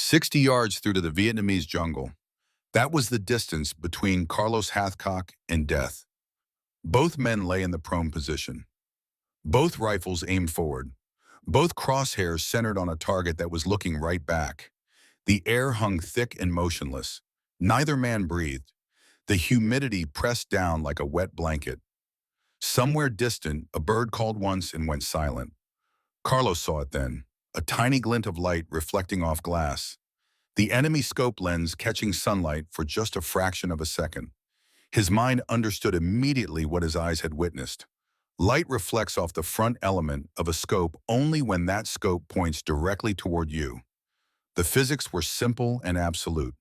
60 yards through to the Vietnamese jungle. That was the distance between Carlos Hathcock and death. Both men lay in the prone position. Both rifles aimed forward. Both crosshairs centered on a target that was looking right back. The air hung thick and motionless. Neither man breathed. The humidity pressed down like a wet blanket. Somewhere distant, a bird called once and went silent. Carlos saw it then, a tiny glint of light reflecting off glass. The enemy scope lens catching sunlight for just a fraction of a second. His mind understood immediately what his eyes had witnessed. Light reflects off the front element of a scope only when that scope points directly toward you. The physics were simple and absolute.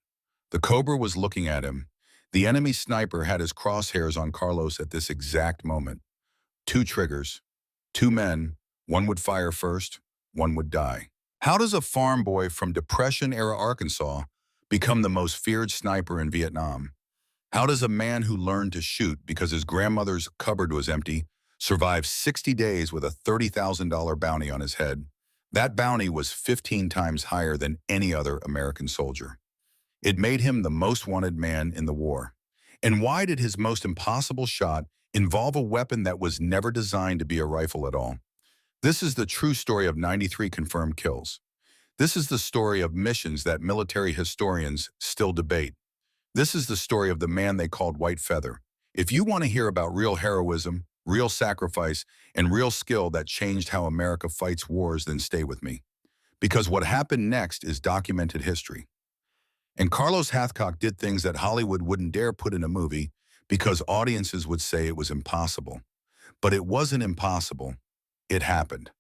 The Cobra was looking at him. The enemy sniper had his crosshairs on Carlos at this exact moment. Two triggers, two men, one would fire first, one would die. How does a farm boy from Depression-era Arkansas become the most feared sniper in Vietnam? How does a man who learned to shoot because his grandmother's cupboard was empty survive 60 days with a $30,000 bounty on his head? That bounty was 15 times higher than any other American soldier. It made him the most wanted man in the war. And why did his most impossible shot involve a weapon that was never designed to be a rifle at all? This is the true story of 93 confirmed kills. This is the story of missions that military historians still debate. This is the story of the man they called White Feather. If you want to hear about real heroism, real sacrifice, and real skill that changed how America fights wars, then stay with me. Because what happened next is documented history. And Carlos Hathcock did things that Hollywood wouldn't dare put in a movie because audiences would say it was impossible. But it wasn't impossible. It happened.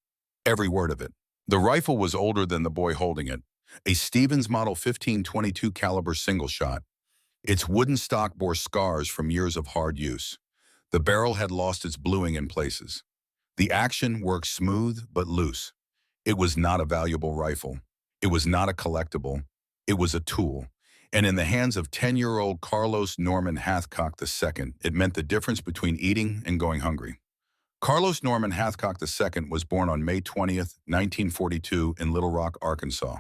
Every word of it. The rifle was older than the boy holding it. A Stevens Model 15-22 caliber single shot. Its wooden stock bore scars from years of hard use. The barrel had lost its bluing in places. The action worked smooth but loose. It was not a valuable rifle. It was not a collectible. It was a tool. And in the hands of 10-year-old Carlos Norman Hathcock II, it meant the difference between eating and going hungry. Carlos Norman Hathcock II was born on May 20th, 1942 in Little Rock, Arkansas.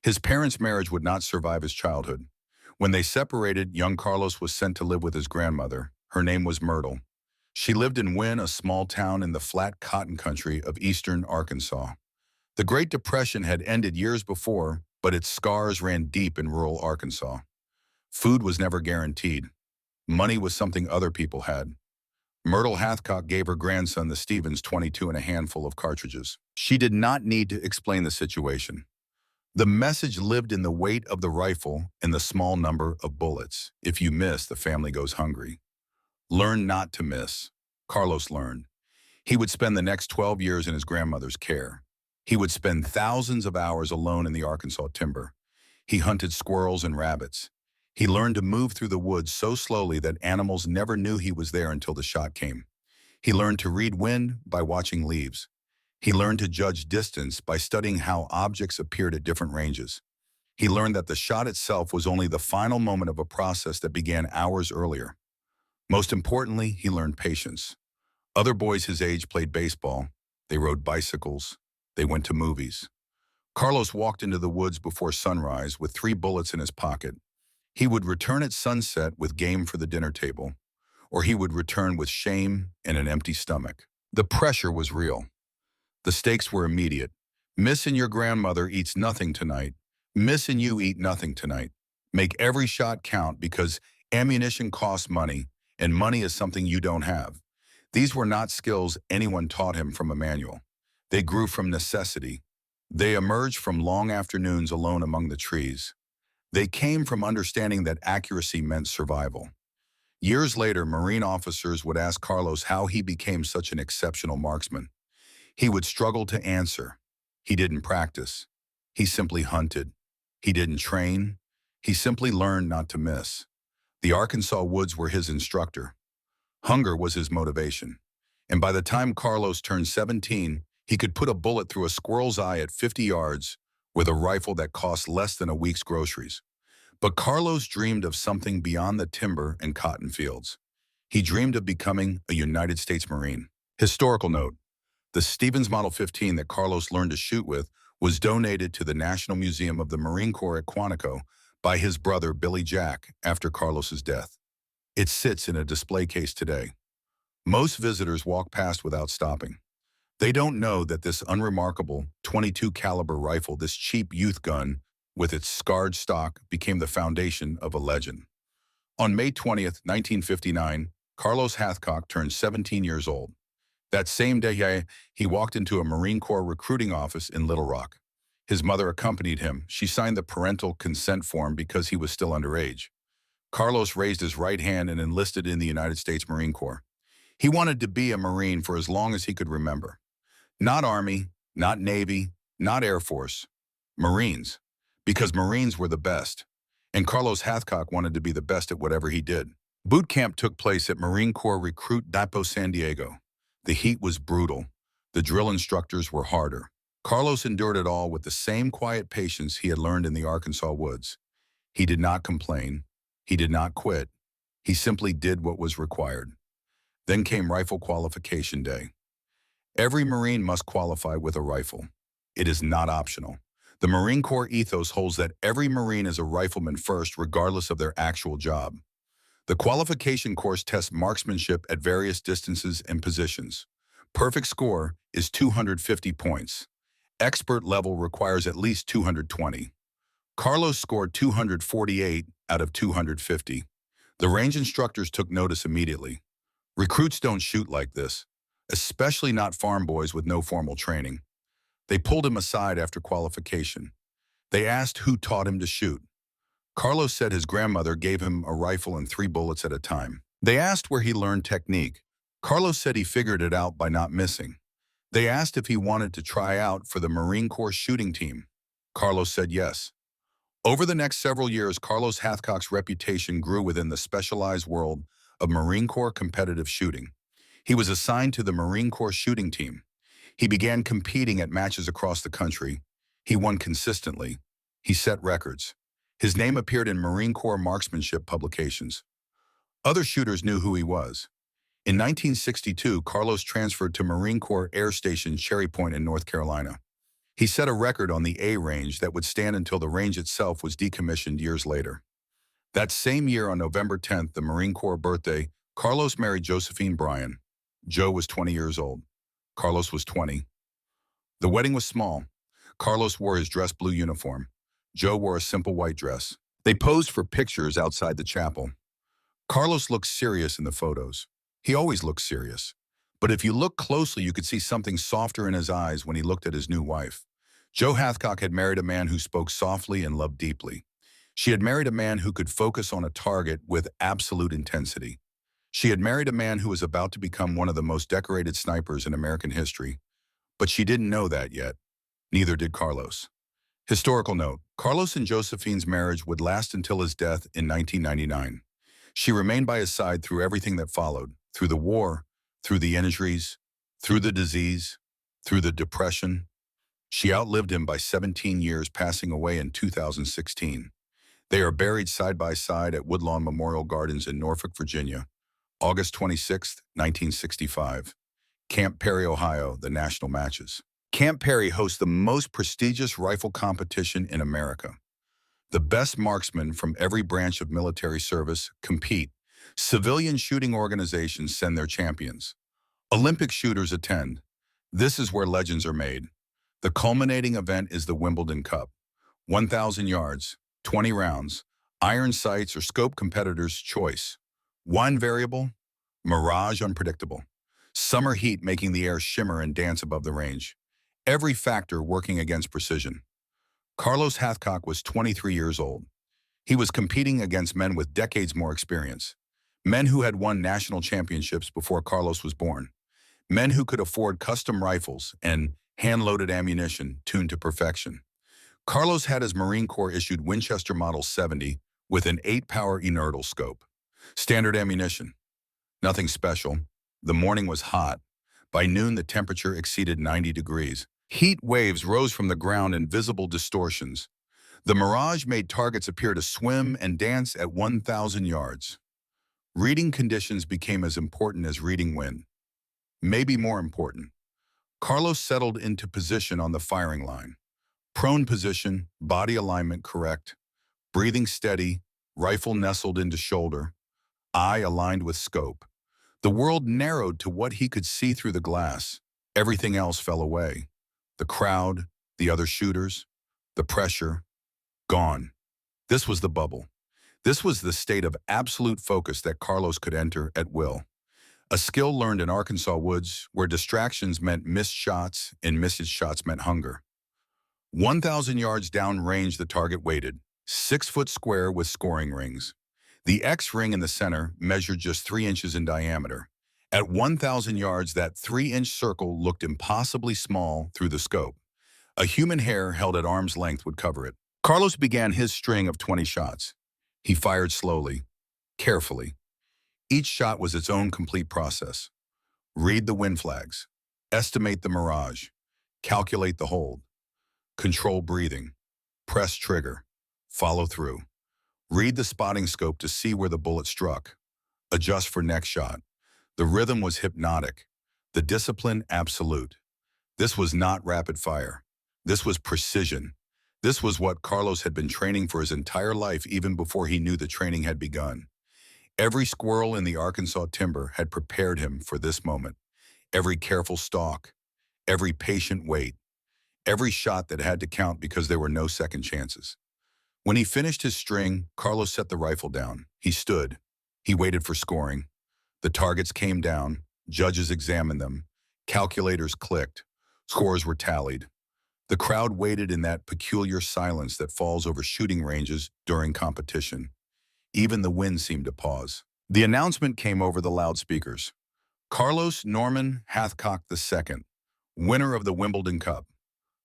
His parents' marriage would not survive his childhood. When they separated, young Carlos was sent to live with his grandmother. Her name was Myrtle. She lived in Wynne, a small town in the flat cotton country of eastern Arkansas. The Great Depression had ended years before, but its scars ran deep in rural Arkansas. Food was never guaranteed. Money was something other people had. Myrtle Hathcock gave her grandson the Stevens 22 and a handful of cartridges. She did not need to explain the situation. The message lived in the weight of the rifle and the small number of bullets. If you miss, the family goes hungry. Learn not to miss. Carlos learned. He would spend the next 12 years in his grandmother's care. He would spend thousands of hours alone in the Arkansas timber. He hunted squirrels and rabbits. He learned to move through the woods so slowly that animals never knew he was there until the shot came. He learned to read wind by watching leaves. He learned to judge distance by studying how objects appeared at different ranges. He learned that the shot itself was only the final moment of a process that began hours earlier. Most importantly, he learned patience. Other boys his age played baseball. They rode bicycles. They went to movies. Carlos walked into the woods before sunrise with 3 bullets in his pocket. He would return at sunset with game for the dinner table, or he would return with shame and an empty stomach. The pressure was real. The stakes were immediate. Miss and your grandmother eats nothing tonight. Miss and you eat nothing tonight. Make every shot count because ammunition costs money, and money is something you don't have. These were not skills anyone taught him from a manual. They grew from necessity. They emerged from long afternoons alone among the trees. They came from understanding that accuracy meant survival. Years later, Marine officers would ask Carlos how he became such an exceptional marksman. He would struggle to answer. He didn't practice. He simply hunted. He didn't train. He simply learned not to miss. The Arkansas woods were his instructor. Hunger was his motivation. And by the time Carlos turned 17, he could put a bullet through a squirrel's eye at 50 yards with a rifle that cost less than a week's groceries. But Carlos dreamed of something beyond the timber and cotton fields. He dreamed of becoming a United States Marine. Historical note: the Stevens Model 15 that Carlos learned to shoot with was donated to the National Museum of the Marine Corps at Quantico by his brother Billy Jack after Carlos's death. It sits in a display case today. Most visitors walk past without stopping. They don't know that this unremarkable 22 caliber rifle, this cheap youth gun with its scarred stock, became the foundation of a legend. On May 20th, 1959, Carlos Hathcock turned 17 years old. That same day, he walked into a Marine Corps recruiting office in Little Rock. His mother accompanied him. She signed the parental consent form because he was still underage. Carlos raised his right hand and enlisted in the United States Marine Corps. He wanted to be a Marine for as long as he could remember. Not Army, not Navy, not Air Force. Marines. Because Marines were the best. And Carlos Hathcock wanted to be the best at whatever he did. Boot camp took place at Marine Corps Recruit Depot San Diego. The heat was brutal. The drill instructors were harder. Carlos endured it all with the same quiet patience he had learned in the Arkansas woods. He did not complain. He did not quit. He simply did what was required. Then came rifle qualification day. Every Marine must qualify with a rifle. It is not optional. The Marine Corps ethos holds that every Marine is a rifleman first, regardless of their actual job. The qualification course tests marksmanship at various distances and positions. Perfect score is 250 points. Expert level requires at least 220. Carlos scored 248 out of 250. The range instructors took notice immediately. Recruits don't shoot like this, especially not farm boys with no formal training. They pulled him aside after qualification. They asked who taught him to shoot. Carlos said his grandmother gave him a rifle and 3 bullets at a time. They asked where he learned technique. Carlos said he figured it out by not missing. They asked if he wanted to try out for the Marine Corps shooting team. Carlos said yes. Over the next several years, Carlos Hathcock's reputation grew within the specialized world of Marine Corps competitive shooting. He was assigned to the Marine Corps shooting team. He began competing at matches across the country. He won consistently. He set records. His name appeared in Marine Corps marksmanship publications. Other shooters knew who he was. In 1962, Carlos transferred to Marine Corps Air Station Cherry Point in North Carolina. He set a record on the A range that would stand until the range itself was decommissioned years later. That same year, on November 10th, the Marine Corps birthday, Carlos married Josephine Bryan. Joe was 20 years old. Carlos was 20. The wedding was small. Carlos wore his dress blue uniform. Joe wore a simple white dress. They posed for pictures outside the chapel. Carlos looked serious in the photos. He always looked serious. But if you look closely, you could see something softer in his eyes when he looked at his new wife. Joe Hathcock had married a man who spoke softly and loved deeply. She had married a man who could focus on a target with absolute intensity. She had married a man who was about to become one of the most decorated snipers in American history. But she didn't know that yet. Neither did Carlos. Historical note: Carlos and Josephine's marriage would last until his death in 1999. She remained by his side through everything that followed, through the war, through the injuries, through the disease, through the depression. She outlived him by 17 years, passing away in 2016. They are buried side by side at Woodlawn Memorial Gardens in Norfolk, Virginia, August 26, 1965. Camp Perry, Ohio, the national matches. Camp Perry hosts the most prestigious rifle competition in America. The best marksmen from every branch of military service compete. Civilian shooting organizations send their champions. Olympic shooters attend. This is where legends are made. The culminating event is the Wimbledon Cup. 1,000 yards, 20 rounds, iron sights or scope competitors' choice. One variable: mirage unpredictable. Summer heat making the air shimmer and dance above the range. Every factor working against precision. Carlos Hathcock was 23 years old. He was competing against men with decades more experience. Men who had won national championships before Carlos was born. Men who could afford custom rifles and hand-loaded ammunition tuned to perfection. Carlos had his Marine Corps-issued Winchester Model 70 with an 8-power inertial scope. Standard ammunition. Nothing special. The morning was hot. By noon, the temperature exceeded 90 degrees. Heat waves rose from the ground in visible distortions. The mirage made targets appear to swim and dance at 1,000 yards. Reading conditions became as important as reading wind. Maybe more important. Carlos settled into position on the firing line. Prone position, body alignment correct, breathing steady, rifle nestled into shoulder, eye aligned with scope. The world narrowed to what he could see through the glass. Everything else fell away. The crowd, the other shooters, the pressure, gone. This was the bubble. This was the state of absolute focus that Carlos could enter at will. A skill learned in Arkansas woods where distractions meant missed shots and missed shots meant hunger. 1,000 yards downrange the target waited, 6-foot square with scoring rings. The X ring in the center measured just 3 inches in diameter. At 1,000 yards, that 3-inch circle looked impossibly small through the scope. A human hair held at arm's length would cover it. Carlos began his string of 20 shots. He fired slowly, carefully. Each shot was its own complete process. Read the wind flags, estimate the mirage, calculate the hold, control breathing, press trigger, follow through. Read the spotting scope to see where the bullet struck. Adjust for next shot. The rhythm was hypnotic, the discipline absolute. This was not rapid fire. This was precision. This was what Carlos had been training for his entire life even before he knew the training had begun. Every squirrel in the Arkansas timber had prepared him for this moment. Every careful stalk, every patient wait, every shot that had to count because there were no second chances. When he finished his string, Carlos set the rifle down. He stood. He waited for scoring. The targets came down. Judges examined them. Calculators clicked. Scores were tallied. The crowd waited in that peculiar silence that falls over shooting ranges during competition. Even the wind seemed to pause. The announcement came over the loudspeakers. Carlos Norman Hathcock II, winner of the Wimbledon Cup,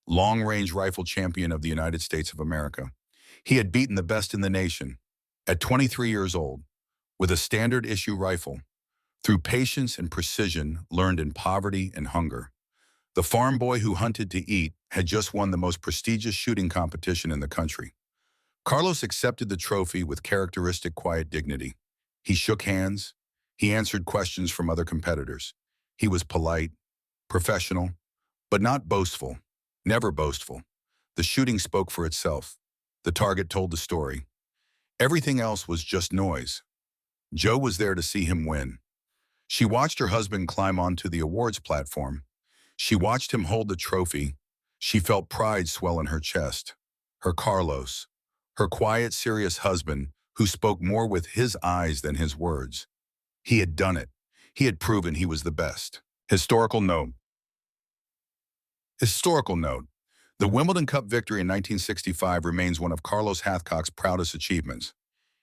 long-range rifle champion of the United States of America. He had beaten the best in the nation. At 23 years old, with a standard-issue rifle, through patience and precision learned in poverty and hunger. The farm boy who hunted to eat had just won the most prestigious shooting competition in the country. Carlos accepted the trophy with characteristic quiet dignity. He shook hands. He answered questions from other competitors. He was polite, professional, but not boastful, never boastful. The shooting spoke for itself. The target told the story. Everything else was just noise. Joe was there to see him win. She watched her husband climb onto the awards platform. She watched him hold the trophy. She felt pride swell in her chest. Her Carlos, her quiet, serious husband, who spoke more with his eyes than his words. He had done it. He had proven he was the best. Historical note. Historical note. The Wimbledon Cup victory in 1965 remains one of Carlos Hathcock's proudest achievements.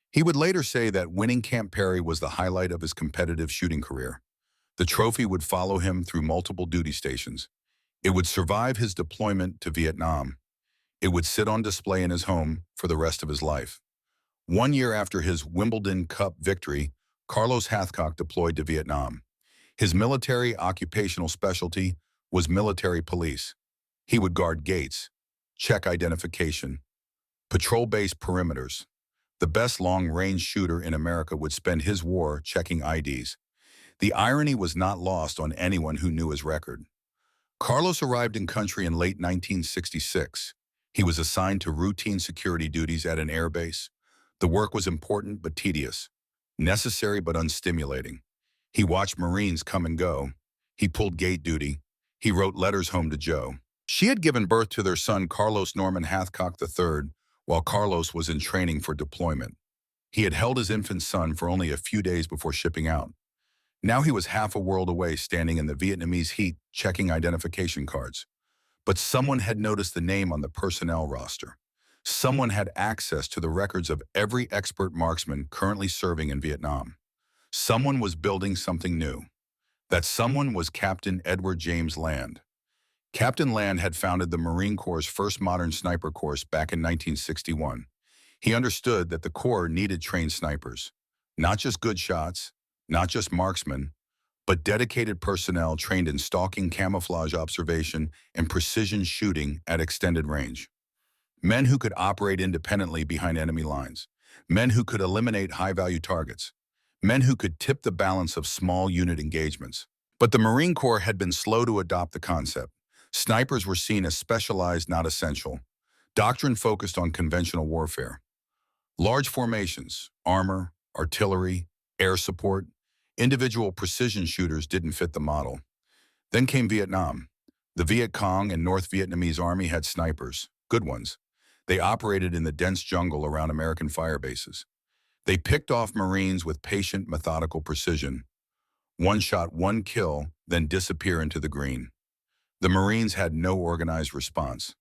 He would later say that winning Camp Perry was the highlight of his competitive shooting career. The trophy would follow him through multiple duty stations. It would survive his deployment to Vietnam. It would sit on display in his home for the rest of his life. 1 year after his Wimbledon Cup victory, Carlos Hathcock deployed to Vietnam. His military occupational specialty was military police. He would guard gates, check identification, patrol base perimeters. The best long-range shooter in America would spend his war checking IDs. The irony was not lost on anyone who knew his record. Carlos arrived in country in late 1966. He was assigned to routine security duties at an airbase. The work was important but tedious, necessary but unstimulating. He watched Marines come and go. He pulled gate duty. He wrote letters home to Joe. She had given birth to their son Carlos Norman Hathcock III while Carlos was in training for deployment. He had held his infant son for only a few days before shipping out. Now he was half a world away standing in the Vietnamese heat checking identification cards. But someone had noticed the name on the personnel roster. Someone had access to the records of every expert marksman currently serving in Vietnam. Someone was building something new. That someone was Captain Edward James Land. Captain Land had founded the Marine Corps' first modern sniper course back in 1961. He understood that the Corps needed trained snipers. Not just good shots, not just marksmen, but dedicated personnel trained in stalking, camouflage observation, and precision shooting at extended range. Men who could operate independently behind enemy lines. Men who could eliminate high-value targets. Men who could tip the balance of small unit engagements. But the Marine Corps had been slow to adopt the concept. Snipers were seen as specialized, not essential. Doctrine focused on conventional warfare. Large formations, armor, artillery, air support, individual precision shooters didn't fit the model. Then came Vietnam. The Viet Cong and North Vietnamese army had snipers, good ones. They operated in the dense jungle around American fire bases. They picked off Marines with patient, methodical precision. One shot, one kill, then disappear into the green. The Marines had no organized response.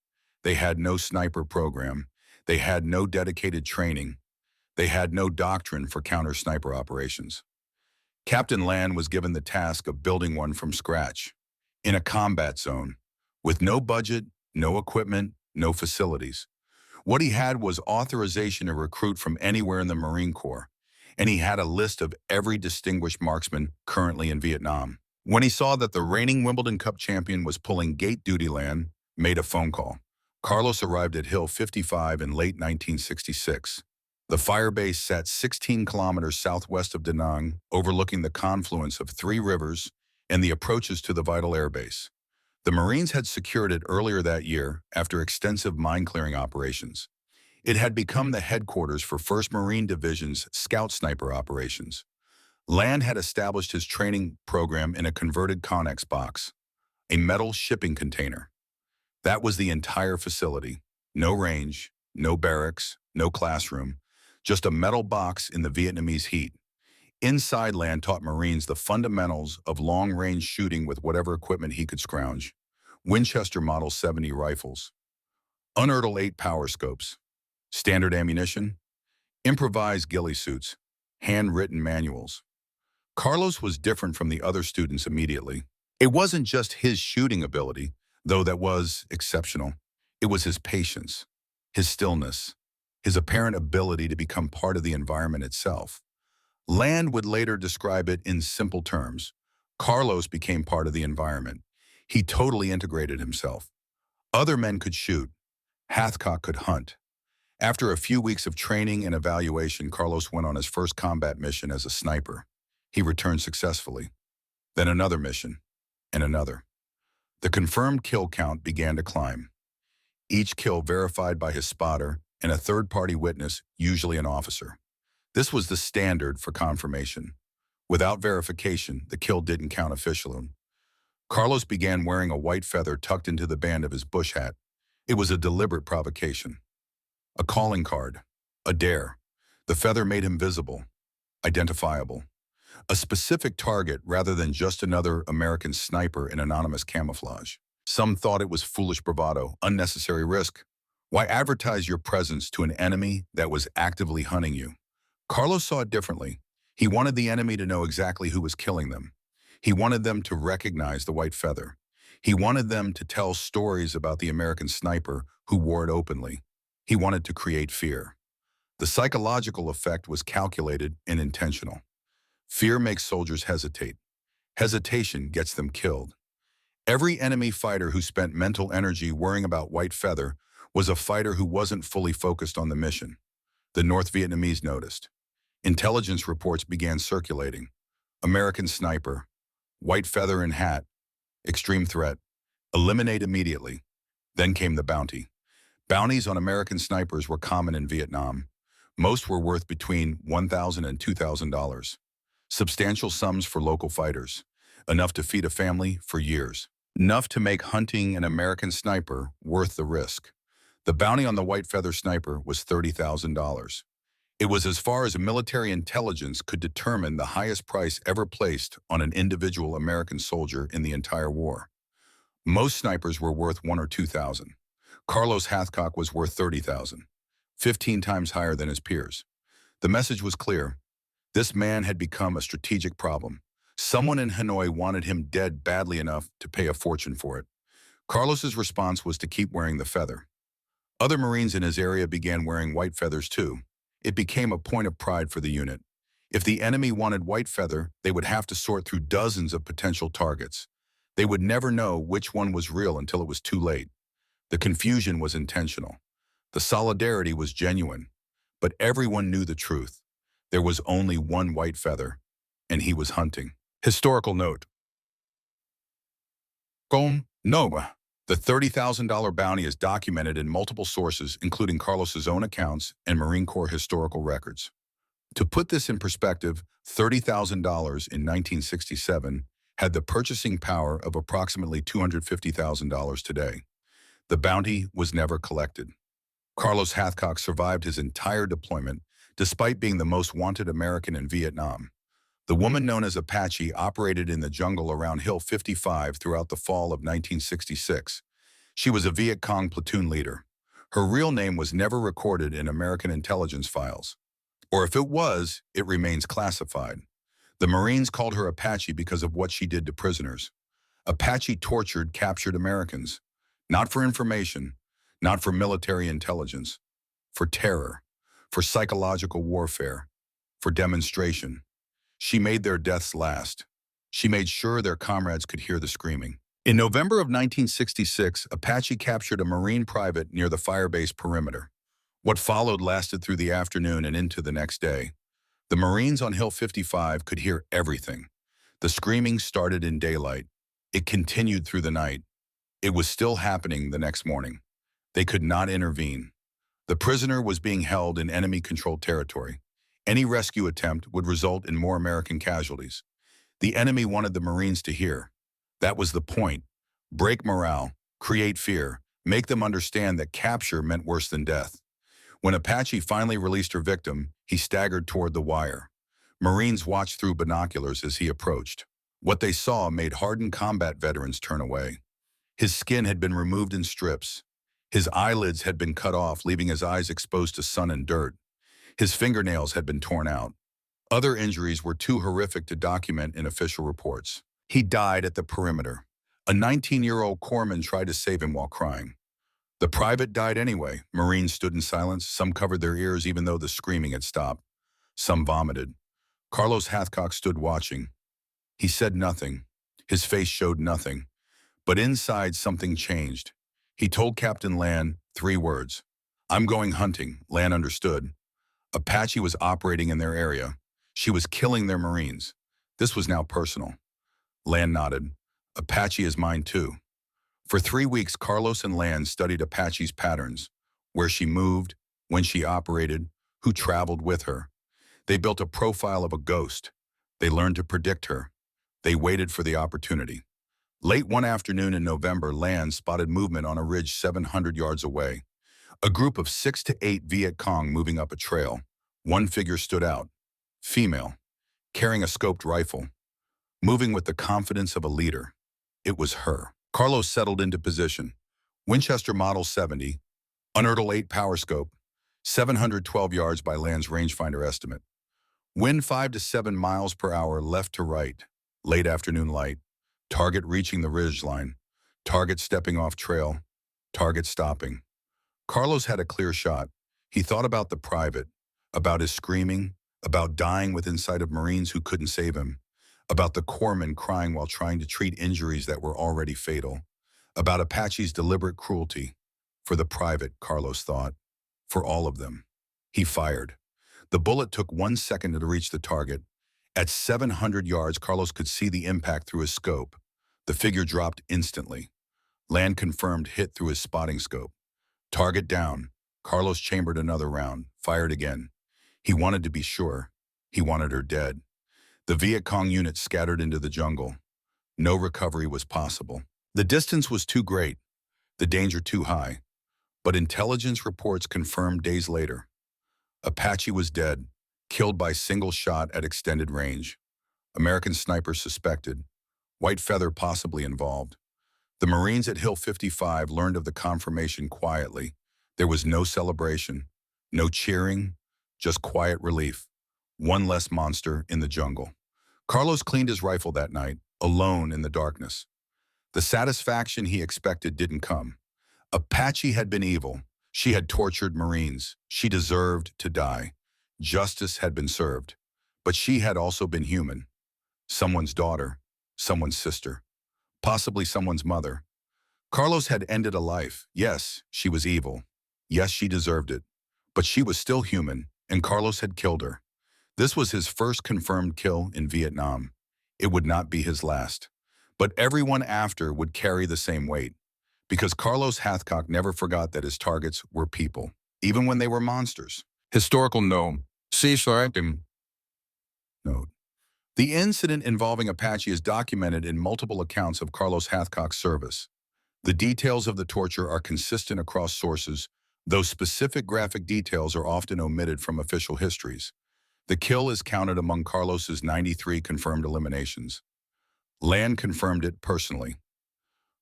They had no sniper program. They had no dedicated training. They had no doctrine for counter-sniper operations. Captain Land was given the task of building one from scratch, in a combat zone, with no budget, no equipment, no facilities. What he had was authorization to recruit from anywhere in the Marine Corps, and he had a list of every distinguished marksman currently in Vietnam. When he saw that the reigning Wimbledon Cup champion was pulling gate duty, Land made a phone call. Carlos arrived at Hill 55 in late 1966. The fire base sat 16 kilometers southwest of Da Nang, overlooking the confluence of three rivers and the approaches to the vital air base. The Marines had secured it earlier that year after extensive mine-clearing operations. It had become the headquarters for 1st Marine Division's scout sniper operations. Land had established his training program in a converted Connex box, a metal shipping container. That was the entire facility. No range, no barracks, no classroom, just a metal box in the Vietnamese heat. Inside, Land taught Marines the fundamentals of long-range shooting with whatever equipment he could scrounge. Winchester Model 70 rifles, Unertl 8 power scopes, standard ammunition, improvised ghillie suits, handwritten manuals. Carlos was different from the other students immediately. It wasn't just his shooting ability, though that was exceptional. It was his patience, his stillness, his apparent ability to become part of the environment itself. Land would later describe it in simple terms. Carlos became part of the environment. He totally integrated himself. Other men could shoot. Hathcock could hunt. After a few weeks of training and evaluation, Carlos went on his first combat mission as a sniper. He returned successfully. Then another mission, and another. The confirmed kill count began to climb. Each kill verified by his spotter and a third-party witness, usually an officer. This was the standard for confirmation. Without verification, the kill didn't count officially. Carlos began wearing a white feather tucked into the band of his bush hat. It was a deliberate provocation. A calling card. A dare. The feather made him visible, identifiable. A specific target rather than just another American sniper in anonymous camouflage. Some thought it was foolish bravado, unnecessary risk. Why advertise your presence to an enemy that was actively hunting you? Carlos saw it differently. He wanted the enemy to know exactly who was killing them. He wanted them to recognize the white feather. He wanted them to tell stories about the American sniper who wore it openly. He wanted to create fear. The psychological effect was calculated and intentional. Fear makes soldiers hesitate. Hesitation gets them killed. Every enemy fighter who spent mental energy worrying about white feather was a fighter who wasn't fully focused on the mission. The North Vietnamese noticed. Intelligence reports began circulating. American sniper, white feather and hat, extreme threat, eliminate immediately. Then came the bounty. Bounties on American snipers were common in Vietnam. Most were worth between $1,000 and $2,000. Substantial sums for local fighters, enough to feed a family for years. Enough to make hunting an American sniper worth the risk. The bounty on the white feather sniper was $30,000. It was as far as military intelligence could determine the highest price ever placed on an individual American soldier in the entire war. Most snipers were worth $1,000 or $2,000. Carlos Hathcock was worth $30,000, 15 times higher than his peers. The message was clear. This man had become a strategic problem. Someone in Hanoi wanted him dead badly enough to pay a fortune for it. Carlos's response was to keep wearing the feather. Other Marines in his area began wearing white feathers too. It became a point of pride for the unit. If the enemy wanted white feather, they would have to sort through dozens of potential targets. They would never know which one was real until it was too late. The confusion was intentional. The solidarity was genuine. But everyone knew the truth. There was only one white feather, and he was hunting. Historical note. Cong, no. The $30,000 bounty is documented in multiple sources, including Carlos's own accounts and Marine Corps historical records. To put this in perspective, $30,000 in 1967 had the purchasing power of approximately $250,000 today. The bounty was never collected. Carlos Hathcock survived his entire deployment, despite being the most wanted American in Vietnam. The woman known as Apache operated in the jungle around Hill 55 throughout the fall of 1966. She was a Viet Cong platoon leader. Her real name was never recorded in American intelligence files. Or if it was, it remains classified. The Marines called her Apache because of what she did to prisoners. Apache tortured captured Americans, not for information, not for military intelligence, for terror, for psychological warfare, for demonstration. She made their deaths last. She made sure their comrades could hear the screaming. In November of 1966, Apache captured a Marine private near the firebase perimeter. What followed lasted through the afternoon and into the next day. The Marines on Hill 55 could hear everything. The screaming started in daylight. It continued through the night. It was still happening the next morning. They could not intervene. The prisoner was being held in enemy-controlled territory. Any rescue attempt would result in more American casualties. The enemy wanted the Marines to hear. That was the point. Break morale, create fear, make them understand that capture meant worse than death. When Apache finally released her victim, he staggered toward the wire. Marines watched through binoculars as he approached. What they saw made hardened combat veterans turn away. His skin had been removed in strips. His eyelids had been cut off, leaving his eyes exposed to sun and dirt. His fingernails had been torn out. Other injuries were too horrific to document in official reports. He died at the perimeter. A 19-year-old corpsman tried to save him while crying. The private died anyway. Marines stood in silence. Some covered their ears even though the screaming had stopped. Some vomited. Carlos Hathcock stood watching. He said nothing. His face showed nothing. But inside something changed. He told Captain Land 3 words. "I'm going hunting." Land understood. Apache was operating in their area. She was killing their Marines. This was now personal. Land nodded. "Apache is mine too." For 3 weeks, Carlos and Land studied Apache's patterns, where she moved, when she operated, who traveled with her. They built a profile of a ghost. They learned to predict her. They waited for the opportunity. Late one afternoon in November, Land spotted movement on a ridge 700 yards away. A group of 6 to 8 Viet Cong moving up a trail. One figure stood out. Female, carrying a scoped rifle, moving with the confidence of a leader. It was her. Carlos settled into position. Winchester Model 70, Unertl 8 power scope, 712 yards by Land's rangefinder estimate. Wind 5 to 7 miles per hour left to right. Late afternoon light. Target reaching the ridgeline. Target stepping off trail. Target stopping. Carlos had a clear shot. He thought about the private, about his screaming, about dying within sight of Marines who couldn't save him, about the corpsman crying while trying to treat injuries that were already fatal, about Apache's deliberate cruelty. For the private, Carlos thought. For all of them. He fired. The bullet took 1 second to reach the target. At 700 yards, Carlos could see the impact through his scope. The figure dropped instantly. Land confirmed hit through his spotting scope. Target down. Carlos chambered another round, fired again. He wanted to be sure. He wanted her dead. The Viet Cong unit scattered into the jungle. No recovery was possible. The distance was too great, the danger too high. But intelligence reports confirmed days later. Apache was dead, killed by single shot at extended range. American snipers suspected. White Feather possibly involved. The Marines at Hill 55 learned of the confirmation quietly. There was no celebration, no cheering, just quiet relief. One less monster in the jungle. Carlos cleaned his rifle that night, alone in the darkness. The satisfaction he expected didn't come. Apache had been evil. She had tortured Marines. She deserved to die. Justice had been served. But she had also been human. Someone's daughter, someone's sister, possibly someone's mother. Carlos had ended a life. Yes, she was evil. Yes, she deserved it. But she was still human, and Carlos had killed her. This was his first confirmed kill in Vietnam. It would not be his last. But everyone after would carry the same weight. Because Carlos Hathcock never forgot that his targets were people, even when they were monsters. Historical note. See, note. The incident involving Apache is documented in multiple accounts of Carlos Hathcock's service. The details of the torture are consistent across sources, though specific graphic details are often omitted from official histories. The kill is counted among Carlos's 93 confirmed eliminations. Land confirmed it personally.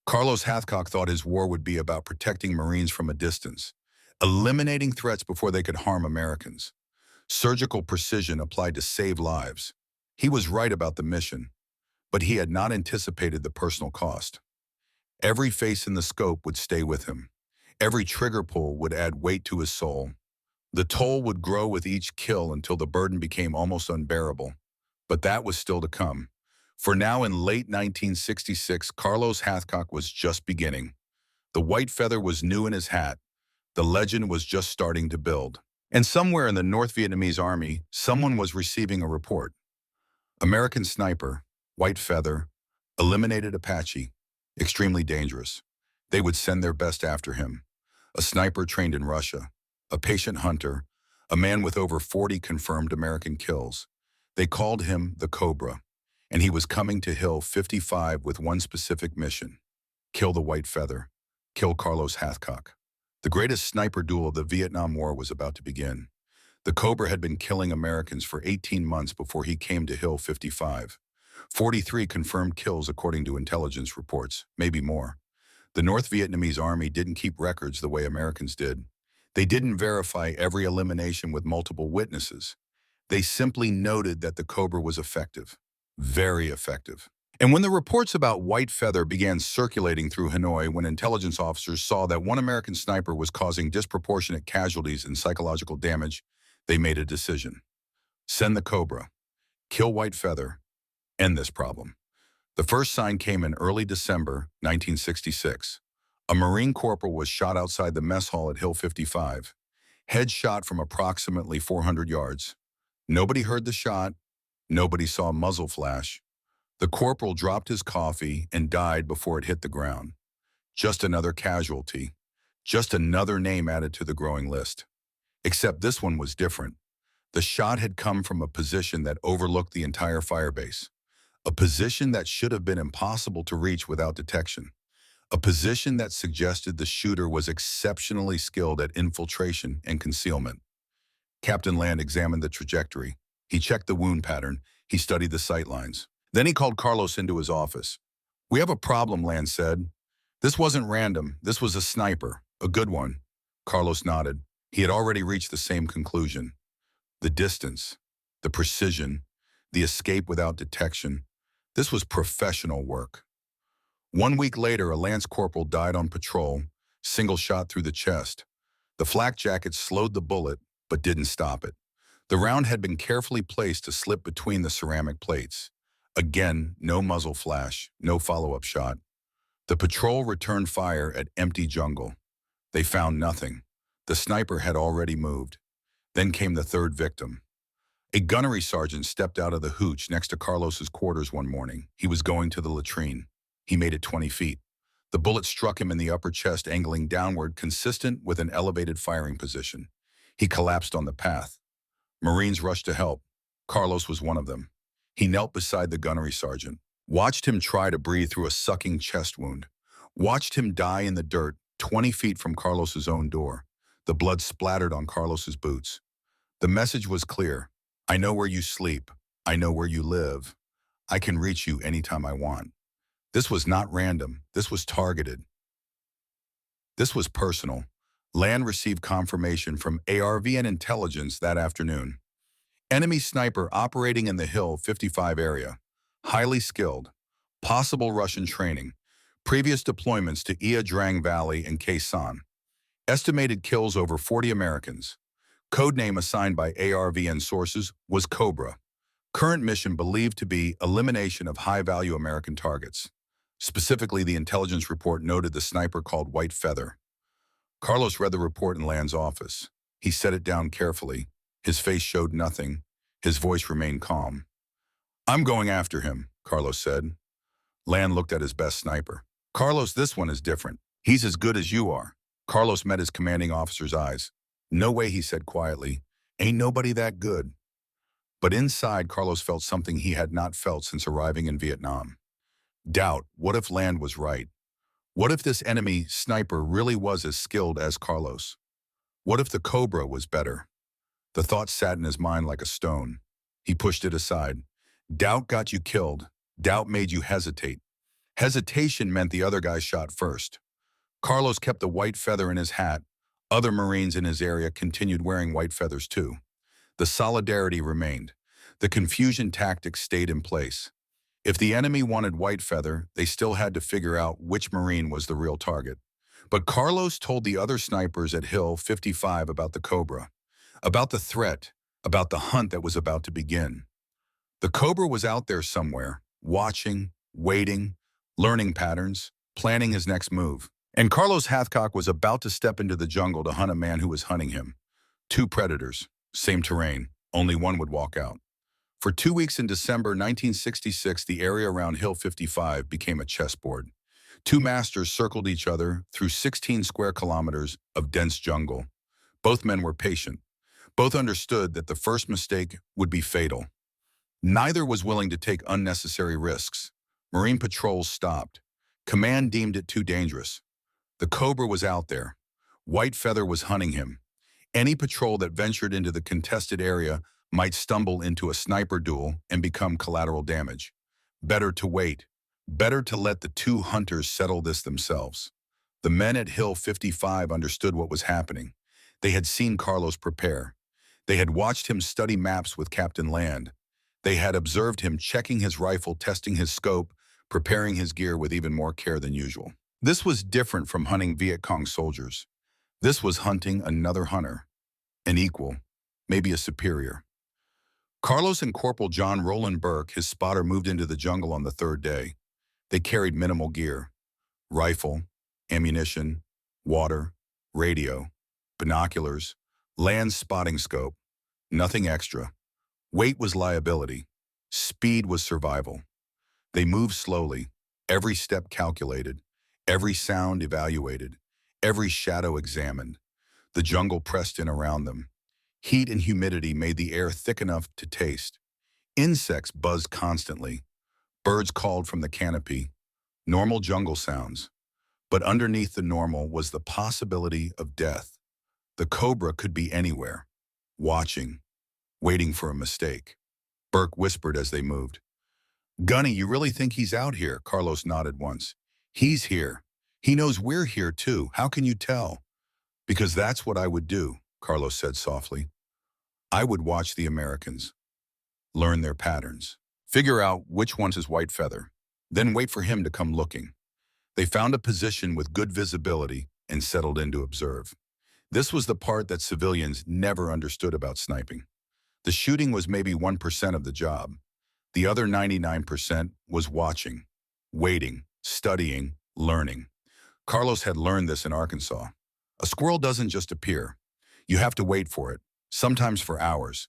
Carlos Hathcock thought his war would be about protecting Marines from a distance, eliminating threats before they could harm Americans. Surgical precision applied to save lives. He was right about the mission, but he had not anticipated the personal cost. Every face in the scope would stay with him. Every trigger pull would add weight to his soul. The toll would grow with each kill until the burden became almost unbearable. But that was still to come. For now, in late 1966, Carlos Hathcock was just beginning. The white feather was new in his hat. The legend was just starting to build. And somewhere in the North Vietnamese army, someone was receiving a report. American sniper, white feather, eliminated Apache, extremely dangerous. They would send their best after him. A sniper trained in Russia, a patient hunter, a man with over 40 confirmed American kills. They called him the Cobra, and he was coming to Hill 55 with one specific mission: kill the white feather, kill Carlos Hathcock. The greatest sniper duel of the Vietnam War was about to begin. The Cobra had been killing Americans for 18 months before he came to Hill 55. 43 confirmed kills according to intelligence reports, maybe more. The North Vietnamese army didn't keep records the way Americans did. They didn't verify every elimination with multiple witnesses. They simply noted that the Cobra was effective, very effective. And when the reports about white feather began circulating through Hanoi, when intelligence officers saw that one American sniper was causing disproportionate casualties and psychological damage, they made a decision. Send the Cobra, kill white feather, end this problem. The first sign came in early December 1966. A Marine corporal was shot outside the mess hall at Hill 55, head shot from approximately 400 yards. Nobody heard the shot. Nobody saw a muzzle flash. The corporal dropped his coffee and died before it hit the ground. Just another casualty. Just another name added to the growing list. Except this one was different. The shot had come from a position that overlooked the entire firebase. A position that should have been impossible to reach without detection. A position that suggested the shooter was exceptionally skilled at infiltration and concealment. Captain Land examined the trajectory. He checked the wound pattern. He studied the sight lines. Then he called Carlos into his office. "We have a problem," Land said. "This wasn't random. This was a sniper, a good one." Carlos nodded. He had already reached the same conclusion. The distance, the precision, the escape without detection. This was professional work. 1 week later, a lance corporal died on patrol, single shot through the chest. The flak jacket slowed the bullet, but didn't stop it. The round had been carefully placed to slip between the ceramic plates. Again, no muzzle flash, no follow-up shot. The patrol returned fire at empty jungle. They found nothing. The sniper had already moved. Then came the third victim. A gunnery sergeant stepped out of the hooch next to Carlos's quarters one morning. He was going to the latrine. He made it 20 feet. The bullet struck him in the upper chest, angling downward, consistent with an elevated firing position. He collapsed on the path. Marines rushed to help. Carlos was one of them. He knelt beside the gunnery sergeant, watched him try to breathe through a sucking chest wound, watched him die in the dirt 20 feet from Carlos's own door. The blood splattered on Carlos's boots. The message was clear. I know where you sleep. I know where you live. I can reach you anytime I want. This was not random. This was targeted. This was personal. Land received confirmation from ARVN intelligence that afternoon. Enemy sniper operating in the Hill 55 area. Highly skilled. Possible Russian training. Previous deployments to Ia Drang Valley and Khe Sanh. Estimated kills over 40 Americans. Codename assigned by ARVN sources was Cobra. Current mission believed to be elimination of high-value American targets. Specifically, the intelligence report noted the sniper called White Feather. Carlos read the report in Land's office. He set it down carefully. His face showed nothing. His voice remained calm. "I'm going after him," Carlos said. Land looked at his best sniper. "Carlos, this one is different. He's as good as you are. Carlos met his commanding officer's eyes. No way, he said quietly. Ain't nobody that good. But inside, Carlos felt something he had not felt since arriving in Vietnam. Doubt. What if Land was right? What if this enemy sniper really was as skilled as Carlos? What if the Cobra was better? The thought sat in his mind like a stone. He pushed it aside. Doubt got you killed. Doubt made you hesitate. Hesitation meant the other guy shot first. Carlos kept the white feather in his hat. Other Marines in his area continued wearing white feathers too. The solidarity remained. The confusion tactics stayed in place. If the enemy wanted white feather, they still had to figure out which Marine was the real target. But Carlos told the other snipers at Hill 55 about the Cobra, about the threat, about the hunt that was about to begin. The Cobra was out there somewhere, watching, waiting, learning patterns, planning his next move. And Carlos Hathcock was about to step into the jungle to hunt a man who was hunting him. Two predators, same terrain, only one would walk out. For 2 weeks in December 1966, the area around Hill 55 became a chessboard. Two masters circled each other through 16 square kilometers of dense jungle. Both men were patient. Both understood that the first mistake would be fatal. Neither was willing to take unnecessary risks. Marine patrols stopped. Command deemed it too dangerous. The Cobra was out there. White Feather was hunting him. Any patrol that ventured into the contested area might stumble into a sniper duel and become collateral damage. Better to wait. Better to let the two hunters settle this themselves. The men at Hill 55 understood what was happening. They had seen Carlos prepare. They had watched him study maps with Captain Land. They had observed him checking his rifle, testing his scope, preparing his gear with even more care than usual. This was different from hunting Viet Cong soldiers. This was hunting another hunter, an equal, maybe a superior. Carlos and Corporal John Roland Burke, his spotter, moved into the jungle on the third day. They carried minimal gear: rifle, ammunition, water, radio, binoculars, land spotting scope, nothing extra. Weight was liability. Speed was survival. They moved slowly, every step calculated, every sound evaluated, every shadow examined. The jungle pressed in around them. Heat and humidity made the air thick enough to taste. Insects buzzed constantly. Birds called from the canopy. Normal jungle sounds. But underneath the normal was the possibility of death. The Cobra could be anywhere, watching, waiting for a mistake. Burke whispered as they moved. "Gunny, you really think he's out here?" Carlos nodded once. "He's here. He knows we're here too. How can you tell?" "Because that's what I would do," Carlos said softly. "I would watch the Americans, learn their patterns, figure out which one's his white feather, then wait for him to come looking." They found a position with good visibility and settled in to observe. This was the part that civilians never understood about sniping. The shooting was maybe 1% of the job. The other 99% was watching, waiting, studying, learning. Carlos had learned this in Arkansas. A squirrel doesn't just appear. You have to wait for it, sometimes for hours.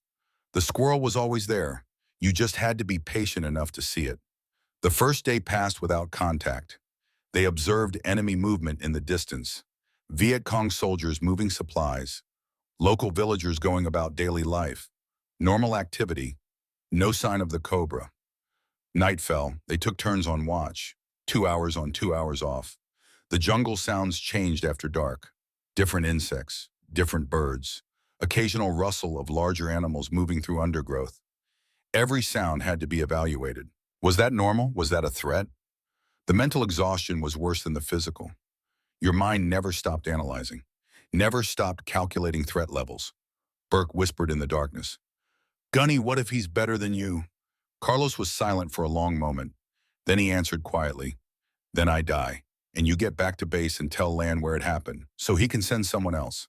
The squirrel was always there. You just had to be patient enough to see it. The first day passed without contact. They observed enemy movement in the distance. Viet Cong soldiers moving supplies. Local villagers going about daily life. Normal activity. No sign of the Cobra. Night fell. They took turns on watch. 2 hours on, 2 hours off. The jungle sounds changed after dark. Different insects, different birds. Occasional rustle of larger animals moving through undergrowth. Every sound had to be evaluated. Was that normal? Was that a threat? The mental exhaustion was worse than the physical. Your mind never stopped analyzing, never stopped calculating threat levels. Burke whispered in the darkness. "Gunny, what if he's better than you?" Carlos was silent for a long moment. Then he answered quietly, "Then I die, and you get back to base and tell Land where it happened, so he can send someone else."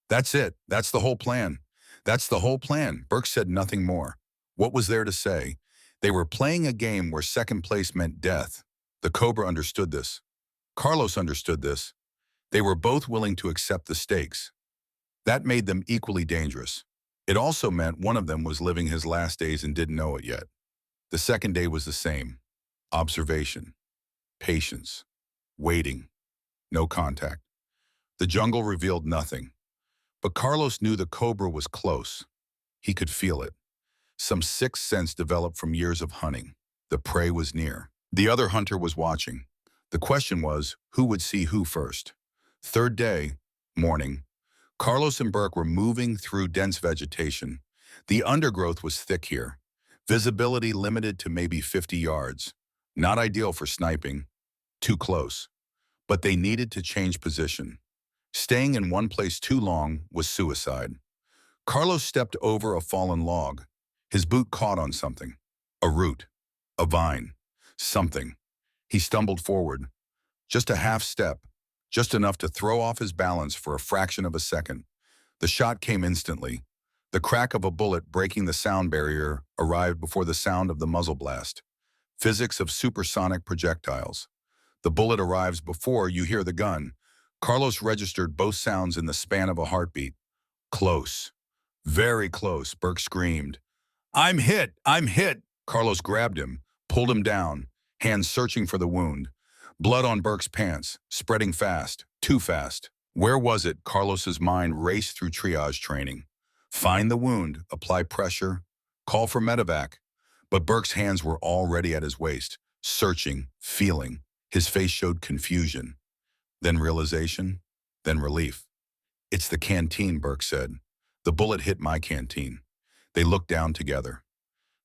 "That's it. That's the whole plan." "That's the whole plan." Burke said nothing more. What was there to say? They were playing a game where second place meant death. The Cobra understood this. Carlos understood this. They were both willing to accept the stakes. That made them equally dangerous. It also meant one of them was living his last days and didn't know it yet. The second day was the same. Observation, patience, waiting, no contact. The jungle revealed nothing, but Carlos knew the cobra was close. He could feel it. Some sixth sense developed from years of hunting. The prey was near. The other hunter was watching. The question was, who would see who first? Third day, morning. Carlos and Burke were moving through dense vegetation. The undergrowth was thick here. Visibility limited to maybe 50 yards. Not ideal for sniping. Too close. But they needed to change position. Staying in one place too long was suicide. Carlos stepped over a fallen log. His boot caught on something. A root. A vine. Something. He stumbled forward. Just a half step. Just enough to throw off his balance for a fraction of a second. The shot came instantly. The crack of a bullet breaking the sound barrier arrived before the sound of the muzzle blast. Physics of supersonic projectiles. The bullet arrives before you hear the gun. Carlos registered both sounds in the span of a heartbeat. Close. Very close, Burke screamed. I'm hit! I'm hit! Carlos grabbed him, pulled him down, hands searching for the wound. Blood on Burke's pants, spreading fast, too fast. Where was it? Carlos's mind raced through triage training. Find the wound, apply pressure, call for medevac. But Burke's hands were already at his waist, searching, feeling. His face showed confusion. Then realization, then relief. It's the canteen, Burke said. The bullet hit my canteen. They looked down together.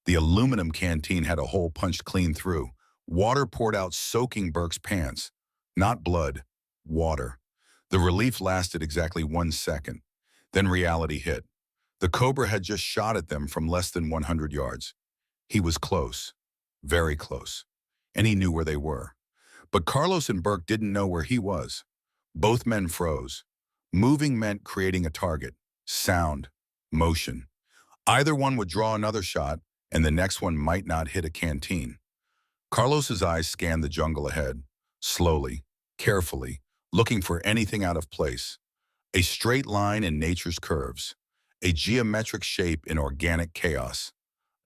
The aluminum canteen had a hole punched clean through. Water poured out, soaking Burke's pants. Not blood, water. The relief lasted exactly 1 second. Then reality hit. The cobra had just shot at them from less than 100 yards. He was close, very close, and he knew where they were. But Carlos and Burke didn't know where he was. Both men froze. Moving meant creating a target, sound, motion. Either one would draw another shot, and the next one might not hit a canteen. Carlos's eyes scanned the jungle ahead, slowly, carefully, looking for anything out of place. A straight line in nature's curves, a geometric shape in organic chaos,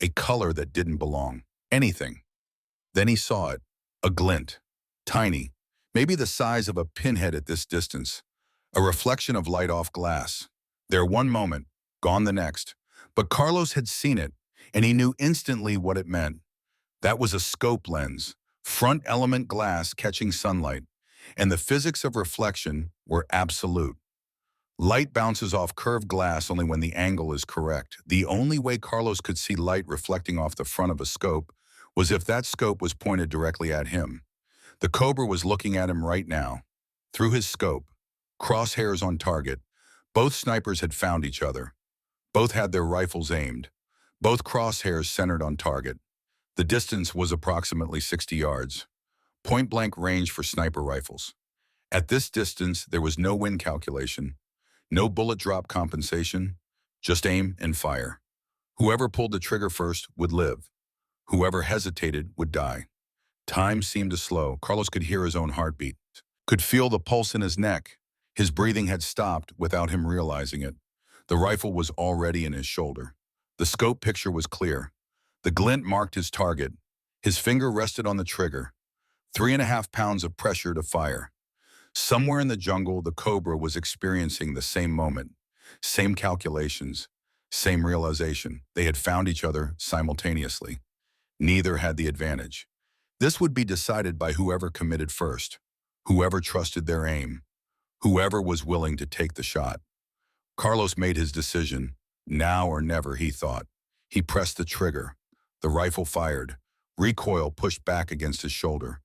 a color that didn't belong, anything. Then he saw it, a glint, tiny, maybe the size of a pinhead at this distance, a reflection of light off glass. There one moment, gone the next. But Carlos had seen it, and he knew instantly what it meant. That was a scope lens, front element glass catching sunlight, and the physics of reflection were absolute. Light bounces off curved glass only when the angle is correct. The only way Carlos could see light reflecting off the front of a scope was if that scope was pointed directly at him. The cobra was looking at him right now. Through his scope, crosshairs on target, both snipers had found each other. Both had their rifles aimed. Both crosshairs centered on target. The distance was approximately 60 yards. Point-blank range for sniper rifles. At this distance, there was no wind calculation, no bullet drop compensation, just aim and fire. Whoever pulled the trigger first would live. Whoever hesitated would die. Time seemed to slow. Carlos could hear his own heartbeat, could feel the pulse in his neck. His breathing had stopped without him realizing it. The rifle was already in his shoulder. The scope picture was clear. The glint marked his target. His finger rested on the trigger. 3.5 pounds of pressure to fire. Somewhere in the jungle, the cobra was experiencing the same moment, same calculations, same realization. They had found each other simultaneously. Neither had the advantage. This would be decided by whoever committed first, whoever trusted their aim, whoever was willing to take the shot. Carlos made his decision. Now or never, he thought. He pressed the trigger. The rifle fired. Recoil pushed back against his shoulder.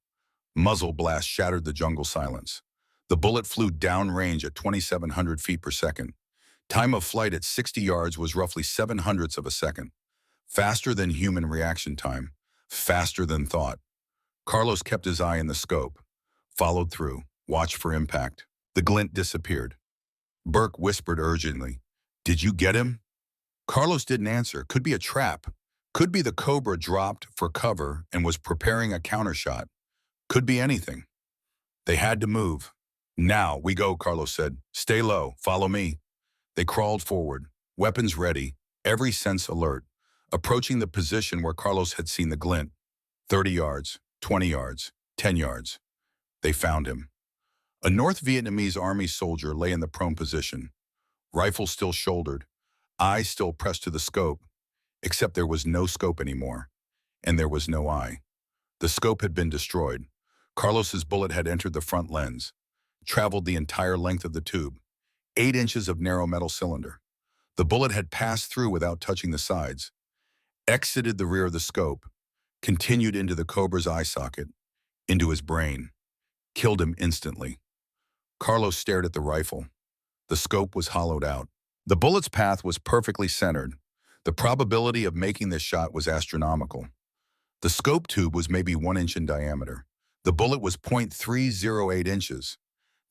Muzzle blast shattered the jungle silence. The bullet flew downrange at 2,700 feet per second. Time of flight at 60 yards was roughly 7/100ths of a second. Faster than human reaction time. Faster than thought. Carlos kept his eye in the scope. Followed through. Watched for impact. The glint disappeared. Burke whispered urgently, "Did you get him?" Carlos didn't answer. Could be a trap. Could be the cobra dropped for cover and was preparing a countershot. Could be anything. They had to move. "Now, we go," Carlos said. "Stay low. Follow me." They crawled forward, weapons ready, every sense alert, approaching the position where Carlos had seen the glint. 30 yards, 20 yards, 10 yards. They found him. A North Vietnamese army soldier lay in the prone position, rifle still shouldered, eyes still pressed to the scope, except there was no scope anymore, and there was no eye. The scope had been destroyed. Carlos's bullet had entered the front lens, traveled the entire length of the tube, 8 inches of narrow metal cylinder. The bullet had passed through without touching the sides, exited the rear of the scope, continued into the Cobra's eye socket, into his brain, killed him instantly. Carlos stared at the rifle. The scope was hollowed out. The bullet's path was perfectly centered. The probability of making this shot was astronomical. The scope tube was maybe 1 inch in diameter. The bullet was 0.308 inches.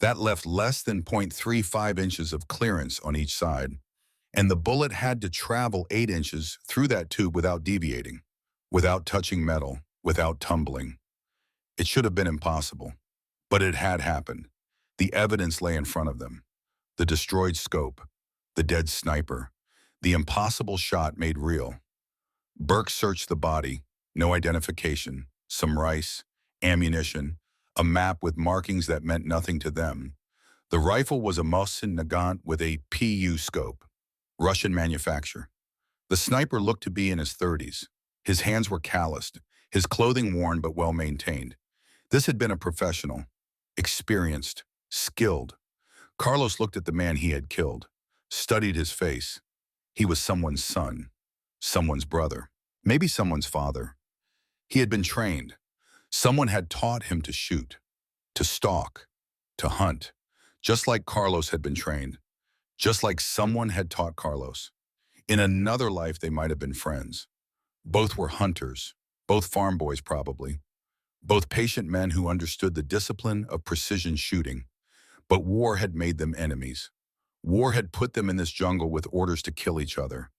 That left less than 0.35 inches of clearance on each side. And the bullet had to travel 8 inches through that tube without deviating, without touching metal, without tumbling. It should have been impossible. But it had happened. The evidence lay in front of them. The destroyed scope, the dead sniper, the impossible shot made real. Burke searched the body, no identification, some rice, ammunition, a map with markings that meant nothing to them. The rifle was a Mosin Nagant with a PU scope, Russian manufacture. The sniper looked to be in his 30s. His hands were calloused, his clothing worn but well maintained. This had been a professional, experienced, skilled. Carlos looked at the man he had killed, studied his face. He was someone's son, someone's brother, maybe someone's father. He had been trained. Someone had taught him to shoot, to stalk, to hunt, just like Carlos had been trained, just like someone had taught Carlos. In another life, they might have been friends. Both were hunters, both farm boys probably, both patient men who understood the discipline of precision shooting. But war had made them enemies. War had put them in this jungle with orders to kill each other.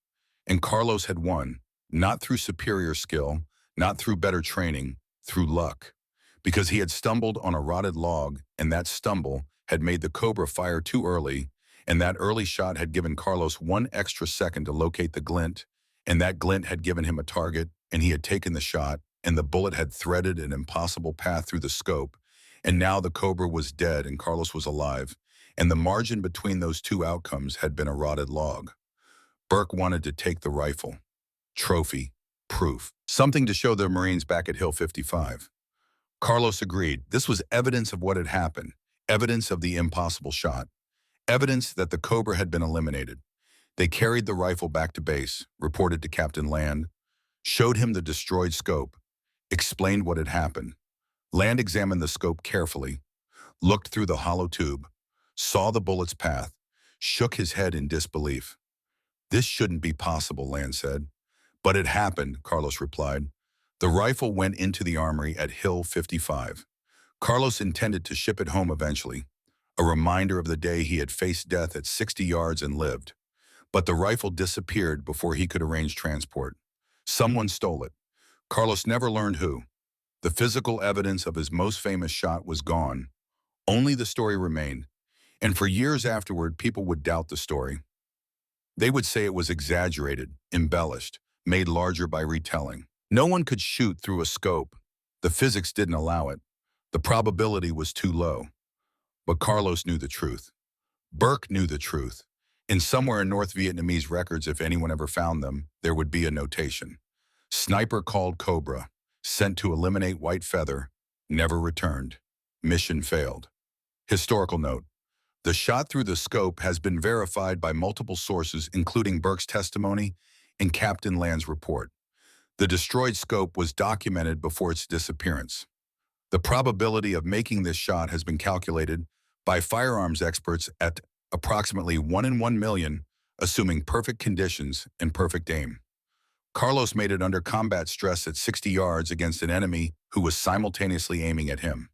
And Carlos had won, not through superior skill, not through better training, through luck. Because he had stumbled on a rotted log, and that stumble had made the Cobra fire too early, and that early shot had given Carlos 1 extra second to locate the glint, and that glint had given him a target, and he had taken the shot, and the bullet had threaded an impossible path through the scope, and now the Cobra was dead and Carlos was alive, and the margin between those two outcomes had been a rotted log. Burke wanted to take the rifle. Trophy. Proof. Something to show the Marines back at Hill 55. Carlos agreed. This was evidence of what had happened, evidence of the impossible shot, evidence that the Cobra had been eliminated. They carried the rifle back to base, reported to Captain Land, showed him the destroyed scope, explained what had happened. Land examined the scope carefully, looked through the hollow tube, saw the bullet's path, shook his head in disbelief. This shouldn't be possible, Land said. But it happened, Carlos replied. The rifle went into the armory at Hill 55. Carlos intended to ship it home eventually, a reminder of the day he had faced death at 60 yards and lived. But the rifle disappeared before he could arrange transport. Someone stole it. Carlos never learned who. The physical evidence of his most famous shot was gone. Only the story remained. And for years afterward, people would doubt the story. They would say it was exaggerated, embellished, made larger by retelling. No one could shoot through a scope. The physics didn't allow it. The probability was too low. But Carlos knew the truth. Burke knew the truth. And somewhere in North Vietnamese records, if anyone ever found them, there would be a notation. Sniper called Cobra, sent to eliminate White Feather, never returned. Mission failed. Historical note. The shot through the scope has been verified by multiple sources, including Burke's testimony and Captain Land's report. The destroyed scope was documented before its disappearance. The probability of making this shot has been calculated by firearms experts at approximately 1 in 1 million, assuming perfect conditions and perfect aim. Carlos made it under combat stress at 60 yards against an enemy who was simultaneously aiming at him.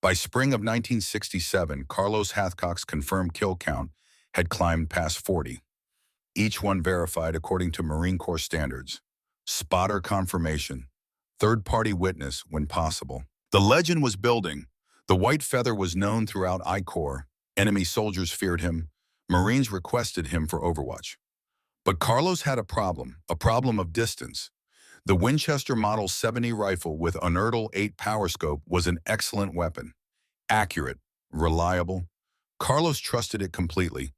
By spring of 1967, Carlos Hathcock's confirmed kill count had climbed past 40. Each one verified according to Marine Corps standards. Spotter confirmation. Third-party witness when possible. The legend was building. The White Feather was known throughout I Corps. Enemy soldiers feared him. Marines requested him for overwatch. But Carlos had a problem of distance. The Winchester Model 70 rifle with Unertl 8 power scope was an excellent weapon. Accurate, reliable. Carlos trusted it completely,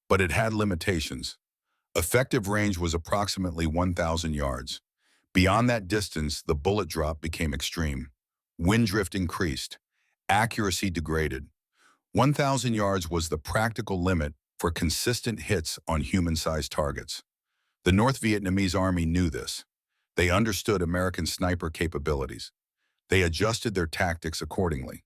but it had limitations. Effective range was approximately 1,000 yards. Beyond that distance, the bullet drop became extreme. Wind drift increased. Accuracy degraded. 1,000 yards was the practical limit for consistent hits on human-sized targets. The North Vietnamese army knew this. They understood American sniper capabilities. They adjusted their tactics accordingly.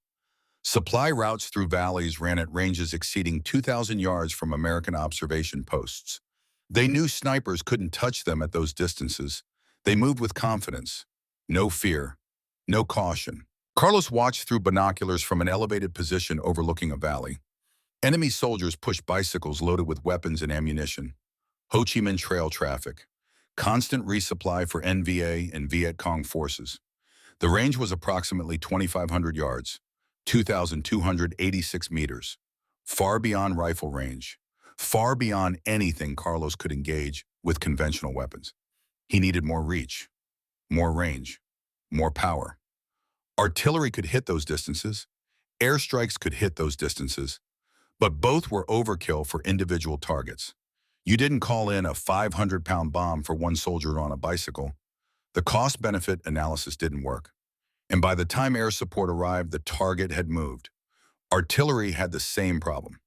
Supply routes through valleys ran at ranges exceeding 2,000 yards from American observation posts. They knew snipers couldn't touch them at those distances. They moved with confidence. No fear. No caution. Carlos watched through binoculars from an elevated position overlooking a valley. Enemy soldiers pushed bicycles loaded with weapons and ammunition. Ho Chi Minh Trail traffic. Constant resupply for NVA and Viet Cong forces. The range was approximately 2,500 yards, 2,286 meters. Far beyond rifle range. Far beyond anything Carlos could engage with conventional weapons. He needed more reach, more range, more power. Artillery could hit those distances. Airstrikes could hit those distances. But both were overkill for individual targets. You didn't call in a 500-pound bomb for one soldier on a bicycle. The cost-benefit analysis didn't work. And by the time air support arrived, the target had moved. Artillery had the same problem.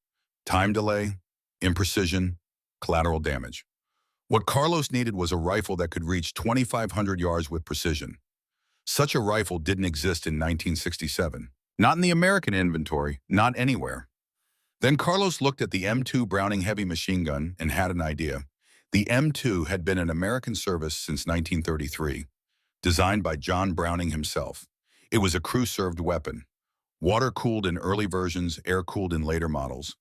Time delay, imprecision, collateral damage. What Carlos needed was a rifle that could reach 2,500 yards with precision. Such a rifle didn't exist in 1967. Not in the American inventory, not anywhere. Then Carlos looked at the M2 Browning heavy machine gun and had an idea. The M2 had been in American service since 1933, designed by John Browning himself. It was a crew-served weapon. Water-cooled in early versions, air-cooled in later models.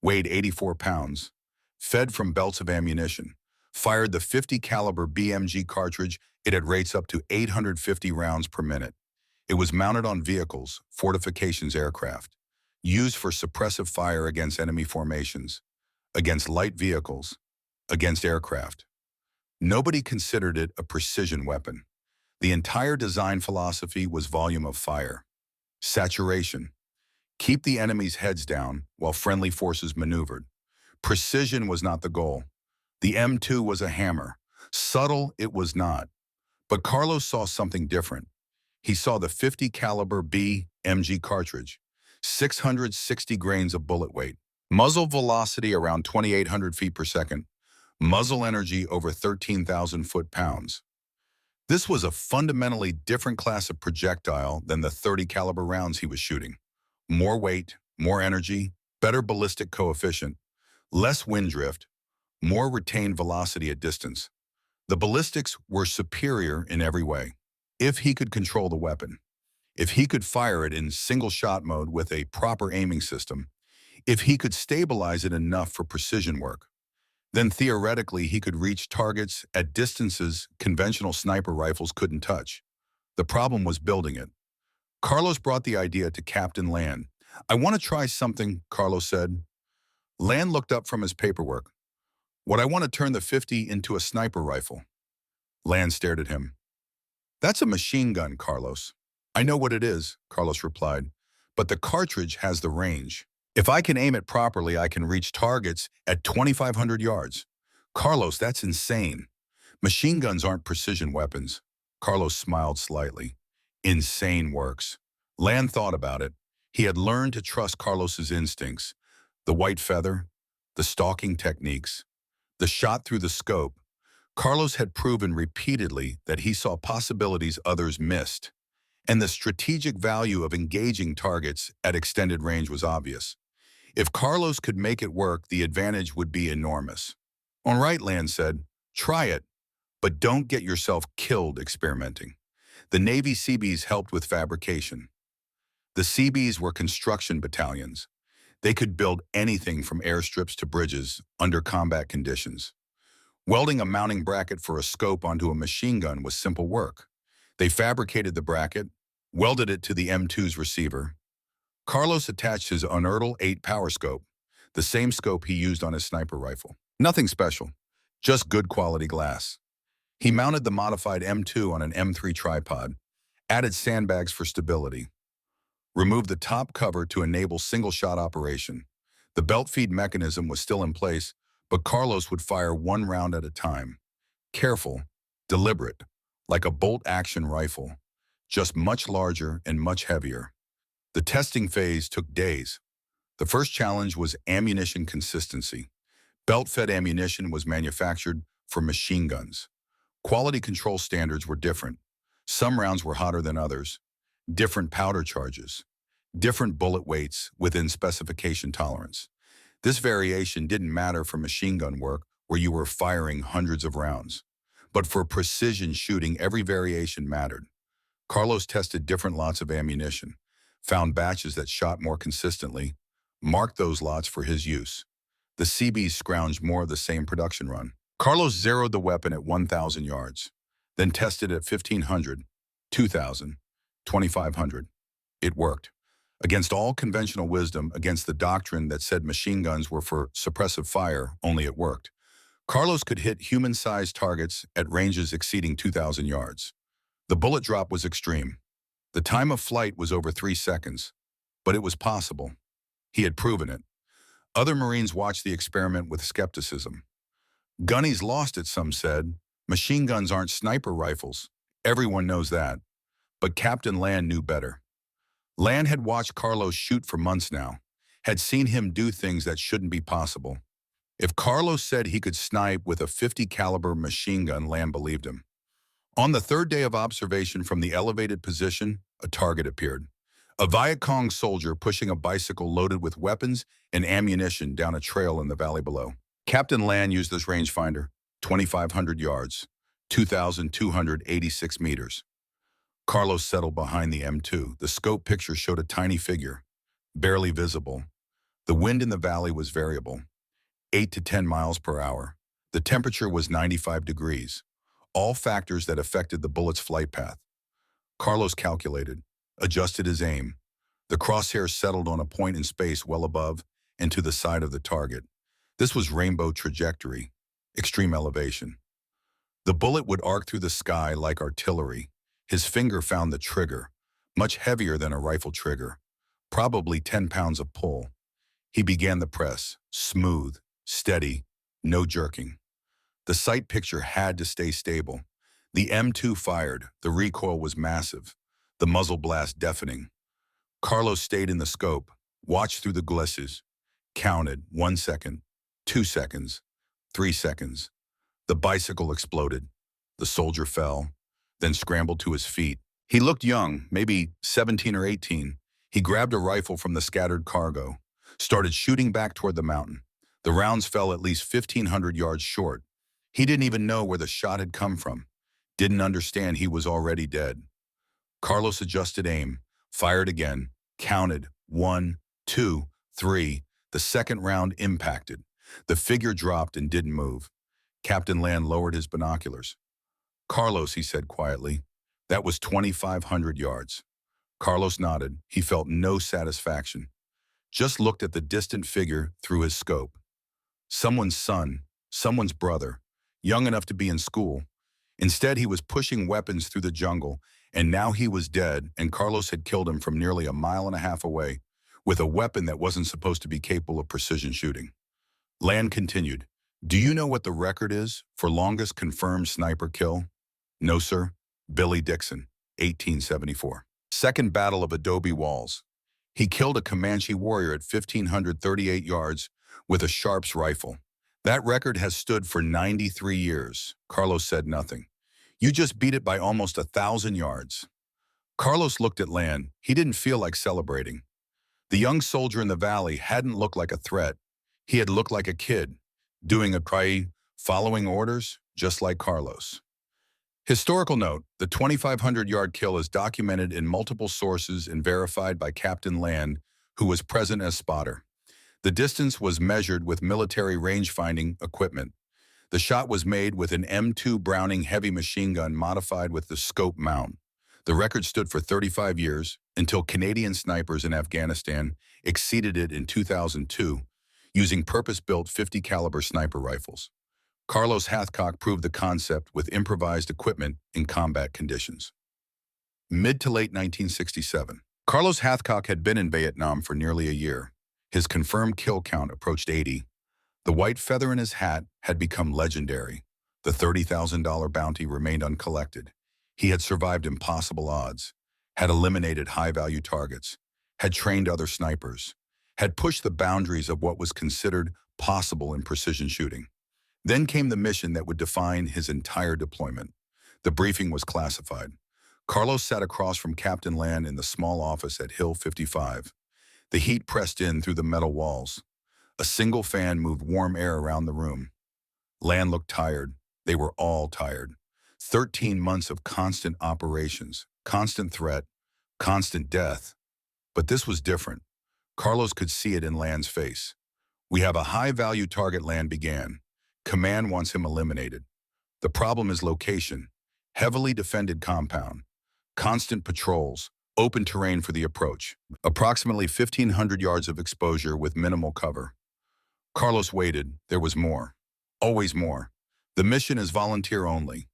Weighed 84 pounds. Fed from belts of ammunition. Fired the .50 caliber BMG cartridge. It had rates up to 850 rounds per minute. It was mounted on vehicles, fortifications aircraft. Used for suppressive fire against enemy formations. Against light vehicles. Against aircraft. Nobody considered it a precision weapon. The entire design philosophy was volume of fire. Saturation. Keep the enemy's heads down while friendly forces maneuvered. Precision was not the goal. The M2 was a hammer. Subtle it was not. But Carlos saw something different. He saw the .50 caliber BMG cartridge. 660 grains of bullet weight. Muzzle velocity around 2,800 feet per second. Muzzle energy over 13,000 foot-pounds. This was a fundamentally different class of projectile than the .30 caliber rounds he was shooting. More weight, more energy, better ballistic coefficient, less wind drift, more retained velocity at distance. The ballistics were superior in every way. If he could control the weapon, if he could fire it in single-shot mode with a proper aiming system, if he could stabilize it enough for precision work, then theoretically he could reach targets at distances conventional sniper rifles couldn't touch. The problem was building it. Carlos brought the idea to Captain Land. "I want to try something," Carlos said. Land looked up from his paperwork. "What I want to turn the .50 into a sniper rifle." Land stared at him. "That's a machine gun, Carlos." "I know what it is," Carlos replied, "but the cartridge has the range. If I can aim it properly, I can reach targets at 2,500 yards. Carlos, that's insane. Machine guns aren't precision weapons." Carlos smiled slightly. Insane works. Land thought about it. He had learned to trust Carlos's instincts. The white feather, the stalking techniques, the shot through the scope. Carlos had proven repeatedly that he saw possibilities others missed. And the strategic value of engaging targets at extended range was obvious. If Carlos could make it work, the advantage would be enormous. "All right," Land said, "try it, but don't get yourself killed experimenting." The Navy Seabees helped with fabrication. The Seabees were construction battalions. They could build anything from airstrips to bridges under combat conditions. Welding a mounting bracket for a scope onto a machine gun was simple work. They fabricated the bracket, welded it to the M2's receiver. Carlos attached his Unertl 8 power scope, the same scope he used on his sniper rifle. Nothing special, just good quality glass. He mounted the modified M2 on an M3 tripod, added sandbags for stability. removed the top cover to enable single-shot operation. The belt feed mechanism was still in place, but Carlos would fire one round at a time. Careful, deliberate, like a bolt-action rifle, just much larger and much heavier. The testing phase took days. The first challenge was ammunition consistency. Belt-fed ammunition was manufactured for machine guns. Quality control standards were different. Some rounds were hotter than others. Different powder charges. Different bullet weights within specification tolerance. This variation didn't matter for machine gun work where you were firing hundreds of rounds. But for precision shooting, every variation mattered. Carlos tested different lots of ammunition, found batches that shot more consistently, marked those lots for his use. The CBs scrounged more of the same production run. Carlos zeroed the weapon at 1,000 yards, then tested at 1,500, 2,000, 2,500. It worked. Against all conventional wisdom, against the doctrine that said machine guns were for suppressive fire, only it worked. Carlos could hit human-sized targets at ranges exceeding 2,000 yards. The bullet drop was extreme. The time of flight was over 3 seconds, but it was possible. He had proven it. Other Marines watched the experiment with skepticism. Gunnies lost it, some said. Machine guns aren't sniper rifles. Everyone knows that. But Captain Land knew better. Land had watched Carlos shoot for months now, had seen him do things that shouldn't be possible. If Carlos said he could snipe with a .50 caliber machine gun, Land believed him. On the third day of observation from the elevated position, a target appeared. A Viet Cong soldier pushing a bicycle loaded with weapons and ammunition down a trail in the valley below. Captain Land used this rangefinder, 2,500 yards, 2,286 meters. Carlos settled behind the M2. The scope picture showed a tiny figure, barely visible. The wind in the valley was variable, 8 to 10 miles per hour. The temperature was 95 degrees, all factors that affected the bullet's flight path. Carlos calculated, adjusted his aim. The crosshairs settled on a point in space well above and to the side of the target. This was rainbow trajectory, extreme elevation. The bullet would arc through the sky like artillery. His finger found the trigger, much heavier than a rifle trigger, probably 10 pounds of pull. He began the press, smooth, steady, no jerking. The sight picture had to stay stable. The M2 fired. The recoil was massive, the muzzle blast deafening. Carlos stayed in the scope, watched through the glisses, counted 1 second, 2 seconds, 3 seconds. The bicycle exploded. The soldier fell, then scrambled to his feet. He looked young, maybe 17 or 18. He grabbed a rifle from the scattered cargo, started shooting back toward the mountain. The rounds fell at least 1,500 yards short. He didn't even know where the shot had come from, didn't understand he was already dead. Carlos adjusted aim, fired again, counted 1, 2, 3. The second round impacted. The figure dropped and didn't move. Captain Land lowered his binoculars. Carlos, he said quietly, that was 2,500 yards. Carlos nodded. He felt no satisfaction. Just looked at the distant figure through his scope. Someone's son, someone's brother, young enough to be in school. Instead, he was pushing weapons through the jungle, and now he was dead, and Carlos had killed him from nearly a mile and a half away with a weapon that wasn't supposed to be capable of precision shooting. Land continued, "Do you know what the record is for longest confirmed sniper kill?" "No, sir." "Billy Dixon, 1874. Second Battle of Adobe Walls. He killed a Comanche warrior at 1,538 yards with a Sharps rifle. That record has stood for 93 years. Carlos said nothing. You just beat it by almost 1,000 yards. Carlos looked at Land. He didn't feel like celebrating. The young soldier in the valley hadn't looked like a threat. He had looked like a kid, doing a cry, following orders, just like Carlos. Historical note, the 2,500-yard kill is documented in multiple sources and verified by Captain Land, who was present as spotter. The distance was measured with military range-finding equipment. The shot was made with an M2 Browning heavy machine gun modified with the scope mount. The record stood for 35 years until Canadian snipers in Afghanistan exceeded it in 2002 using purpose-built .50 caliber sniper rifles. Carlos Hathcock proved the concept with improvised equipment in combat conditions. Mid to late 1967. Carlos Hathcock had been in Vietnam for nearly a year. His confirmed kill count approached 80. The white feather in his hat had become legendary. The $30,000 bounty remained uncollected. He had survived impossible odds, had eliminated high-value targets, had trained other snipers, had pushed the boundaries of what was considered possible in precision shooting. Then came the mission that would define his entire deployment. The briefing was classified. Carlos sat across from Captain Land in the small office at Hill 55. The heat pressed in through the metal walls. A single fan moved warm air around the room. Land looked tired. They were all tired. 13 months of constant operations, constant threat, constant death. But this was different. Carlos could see it in Land's face. "We have a high-value target," Land began. "Command wants him eliminated. The problem is location. Heavily defended compound. Constant patrols. Open terrain for the approach. Approximately 1,500 yards of exposure with minimal cover." Carlos waited. There was more. Always more. "The mission is volunteer only."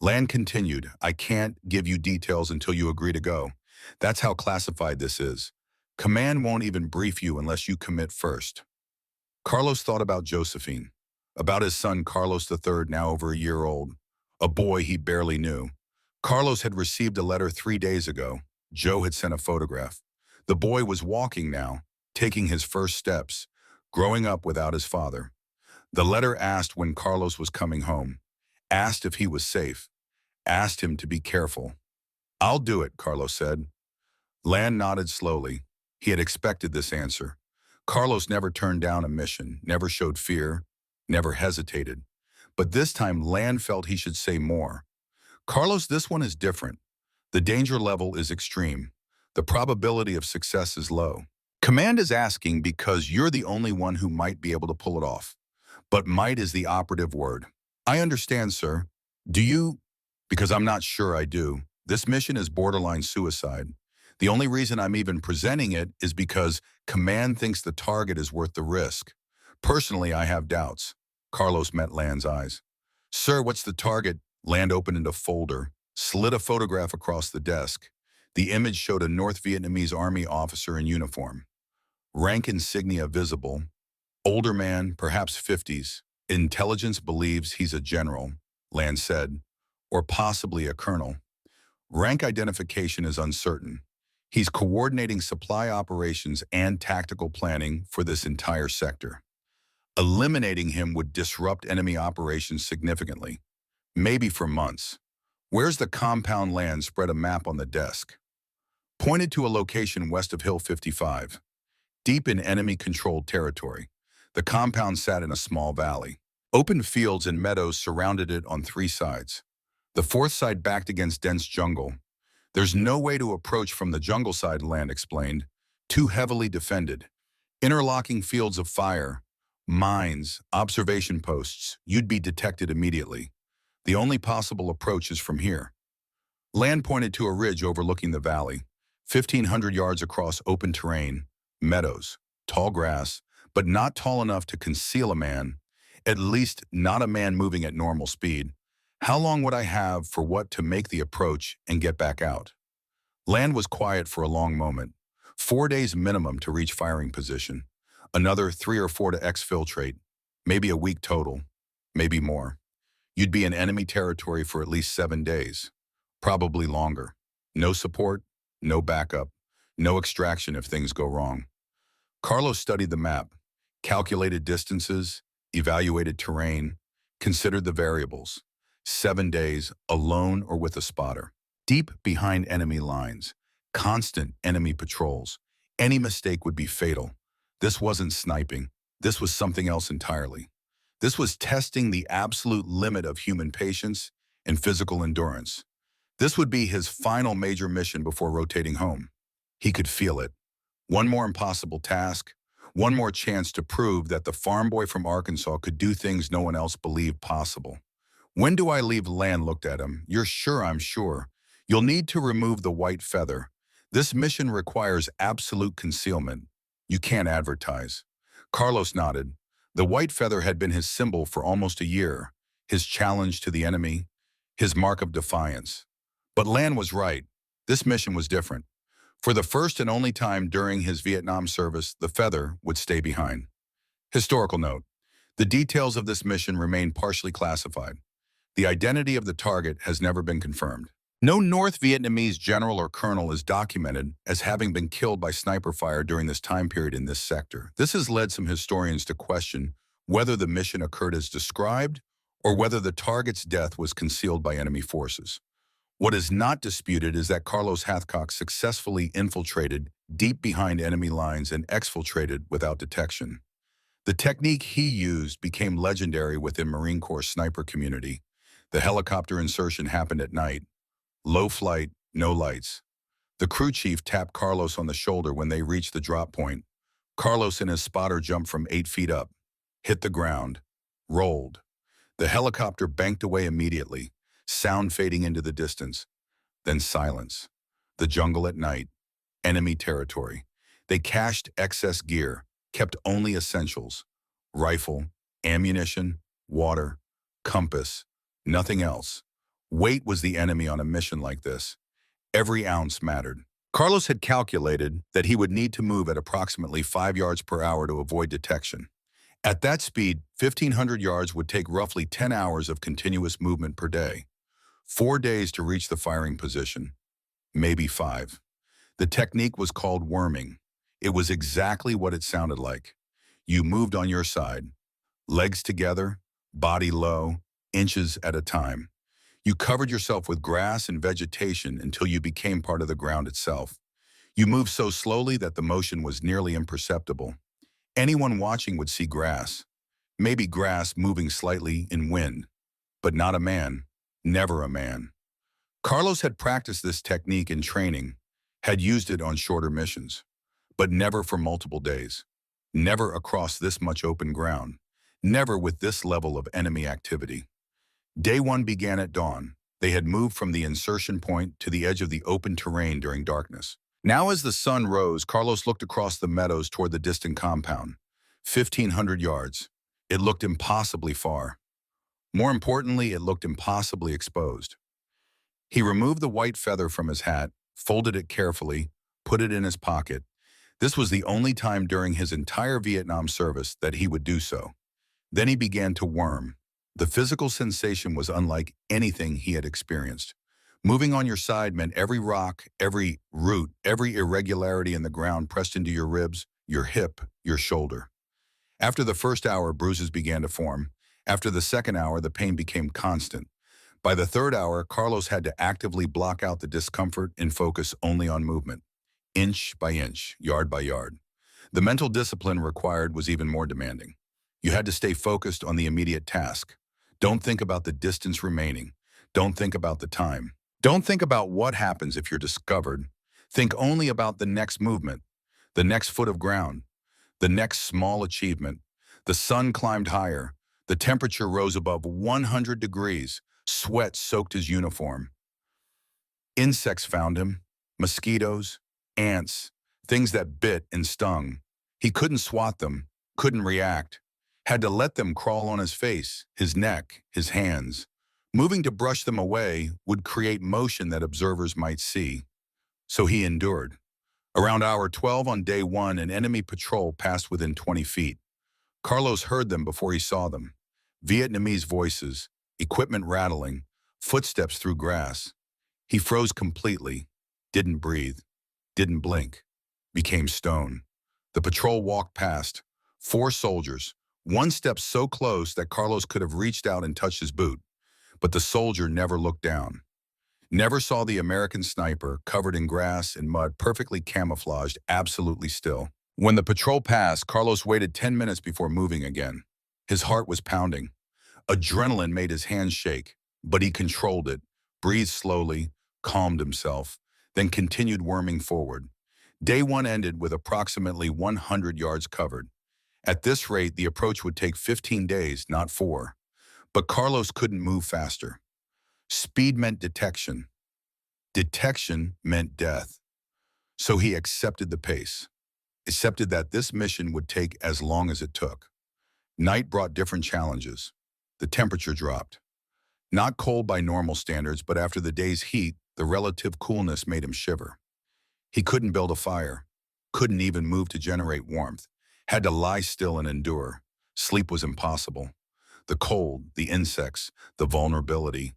Land continued. "I can't give you details until you agree to go. That's how classified this is. Command won't even brief you unless you commit first." Carlos thought about Josephine, about his son Carlos III, now over a year old, a boy he barely knew. Carlos had received a letter 3 days ago. Joe had sent a photograph. The boy was walking now, taking his first steps, growing up without his father. The letter asked when Carlos was coming home, asked if he was safe, asked him to be careful. "I'll do it," Carlos said. Land nodded slowly. He had expected this answer. Carlos never turned down a mission, never showed fear, never hesitated. But this time, Land felt he should say more. "Carlos, this one is different. The danger level is extreme. The probability of success is low. Command is asking because you're the only one who might be able to pull it off. But might is the operative word." "I understand, sir. Do you?" "Because I'm not sure I do. This mission is borderline suicide. The only reason I'm even presenting it is because Command thinks the target is worth the risk. Personally, I have doubts." Carlos met Land's eyes. "Sir, what's the target?" Land opened a folder, slid a photograph across the desk. The image showed a North Vietnamese Army officer in uniform. Rank insignia visible. Older man, perhaps 50s. "Intelligence believes he's a general," Land said, "or possibly a colonel. Rank identification is uncertain. He's coordinating supply operations and tactical planning for this entire sector. Eliminating him would disrupt enemy operations significantly, maybe for months." "Where's the compound?" Land spread a map on the desk. Pointed to a location west of Hill 55, deep in enemy-controlled territory. The compound sat in a small valley. Open fields and meadows surrounded it on 3 sides. The 4th side backed against dense jungle. "There's no way to approach from the jungle side," Land explained. "Too heavily defended. Interlocking fields of fire, mines, observation posts. You'd be detected immediately. The only possible approach is from here." Land pointed to a ridge overlooking the valley, 1,500 yards across open terrain, meadows, tall grass, but not tall enough to conceal a man, at least not a man moving at normal speed. "How long would I have for what to make the approach and get back out?" Land was quiet for a long moment. 4 days minimum to reach firing position. Another 3 or 4 to exfiltrate. Maybe a week total. Maybe more. You'd be in enemy territory for at least 7 days. Probably longer. No support, no backup, no extraction if things go wrong. Carlos studied the map, calculated distances, evaluated terrain, considered the variables. 7 days, alone or with a spotter. Deep behind enemy lines. Constant enemy patrols. Any mistake would be fatal. This wasn't sniping. This was something else entirely. This was testing the absolute limit of human patience and physical endurance. This would be his final major mission before rotating home. He could feel it. One more impossible task, one more chance to prove that the farm boy from Arkansas could do things no one else believed possible. "When do I leave?" Land looked at him. "You're sure?" "I'm sure. You'll need to remove the white feather. This mission requires absolute concealment. You can't advertise." Carlos nodded. The white feather had been his symbol for almost a year, his challenge to the enemy, his mark of defiance. But Land was right. This mission was different. For the first and only time during his Vietnam service, the feather would stay behind. Historical note: the details of this mission remain partially classified. The identity of the target has never been confirmed. No North Vietnamese general or colonel is documented as having been killed by sniper fire during this time period in this sector. This has led some historians to question whether the mission occurred as described or whether the target's death was concealed by enemy forces. What is not disputed is that Carlos Hathcock successfully infiltrated deep behind enemy lines and exfiltrated without detection. The technique he used became legendary within Marine Corps sniper community. The helicopter insertion happened at night. Low flight, no lights. The crew chief tapped Carlos on the shoulder when they reached the drop point. Carlos and his spotter jumped from 8 feet up, hit the ground, rolled. The helicopter banked away immediately, sound fading into the distance. Then silence. The jungle at night, enemy territory. They cached excess gear, kept only essentials: rifle, ammunition, water, compass, nothing else. Weight was the enemy on a mission like this. Every ounce mattered. Carlos had calculated that he would need to move at approximately 5 yards per hour to avoid detection. At that speed, 1,500 yards would take roughly 10 hours of continuous movement per day. 4 days to reach the firing position. Maybe 5. The technique was called worming. It was exactly what it sounded like. You moved on your side. Legs together, body low, inches at a time. You covered yourself with grass and vegetation until you became part of the ground itself. You moved so slowly that the motion was nearly imperceptible. Anyone watching would see grass. Maybe grass moving slightly in wind. But not a man. Never a man. Carlos had practiced this technique in training, had used it on shorter missions, but never for multiple days. Never across this much open ground. Never with this level of enemy activity. Day 1 began at dawn. They had moved from the insertion point to the edge of the open terrain during darkness. Now as the sun rose, Carlos looked across the meadows toward the distant compound. 1,500 yards. It looked impossibly far. More importantly, it looked impossibly exposed. He removed the white feather from his hat, folded it carefully, put it in his pocket. This was the only time during his entire Vietnam service that he would do so. Then he began to worm. The physical sensation was unlike anything he had experienced. Moving on your side meant every rock, every root, every irregularity in the ground pressed into your ribs, your hip, your shoulder. After the first hour, bruises began to form. After the second hour, the pain became constant. By the third hour, Carlos had to actively block out the discomfort and focus only on movement, inch by inch, yard by yard. The mental discipline required was even more demanding. You had to stay focused on the immediate task. Don't think about the distance remaining. Don't think about the time. Don't think about what happens if you're discovered. Think only about the next movement, the next foot of ground, the next small achievement. The sun climbed higher. The temperature rose above 100 degrees. Sweat soaked his uniform. Insects found him. Mosquitoes, ants, things that bit and stung. He couldn't swat them, couldn't react. Had to let them crawl on his face, his neck, his hands. Moving to brush them away would create motion that observers might see. So he endured. Around hour 12 on day 1, an enemy patrol passed within 20 feet. Carlos heard them before he saw them. Vietnamese voices, equipment rattling, footsteps through grass. He froze completely, didn't breathe, didn't blink, became stone. The patrol walked past. 4 soldiers. One step so close that Carlos could have reached out and touched his boot. But the soldier never looked down. Never saw the American sniper, covered in grass and mud, perfectly camouflaged, absolutely still. When the patrol passed, Carlos waited 10 minutes before moving again. His heart was pounding. Adrenaline made his hands shake, but he controlled it, breathed slowly, calmed himself, then continued worming forward. Day 1 ended with approximately 100 yards covered. At this rate, the approach would take 15 days, not 4. But Carlos couldn't move faster. Speed meant detection. Detection meant death. So he accepted the pace. Accepted that this mission would take as long as it took. Night brought different challenges. The temperature dropped. Not cold by normal standards, but after the day's heat, the relative coolness made him shiver. He couldn't build a fire, couldn't even move to generate warmth, had to lie still and endure. Sleep was impossible. The cold, the insects, the vulnerability.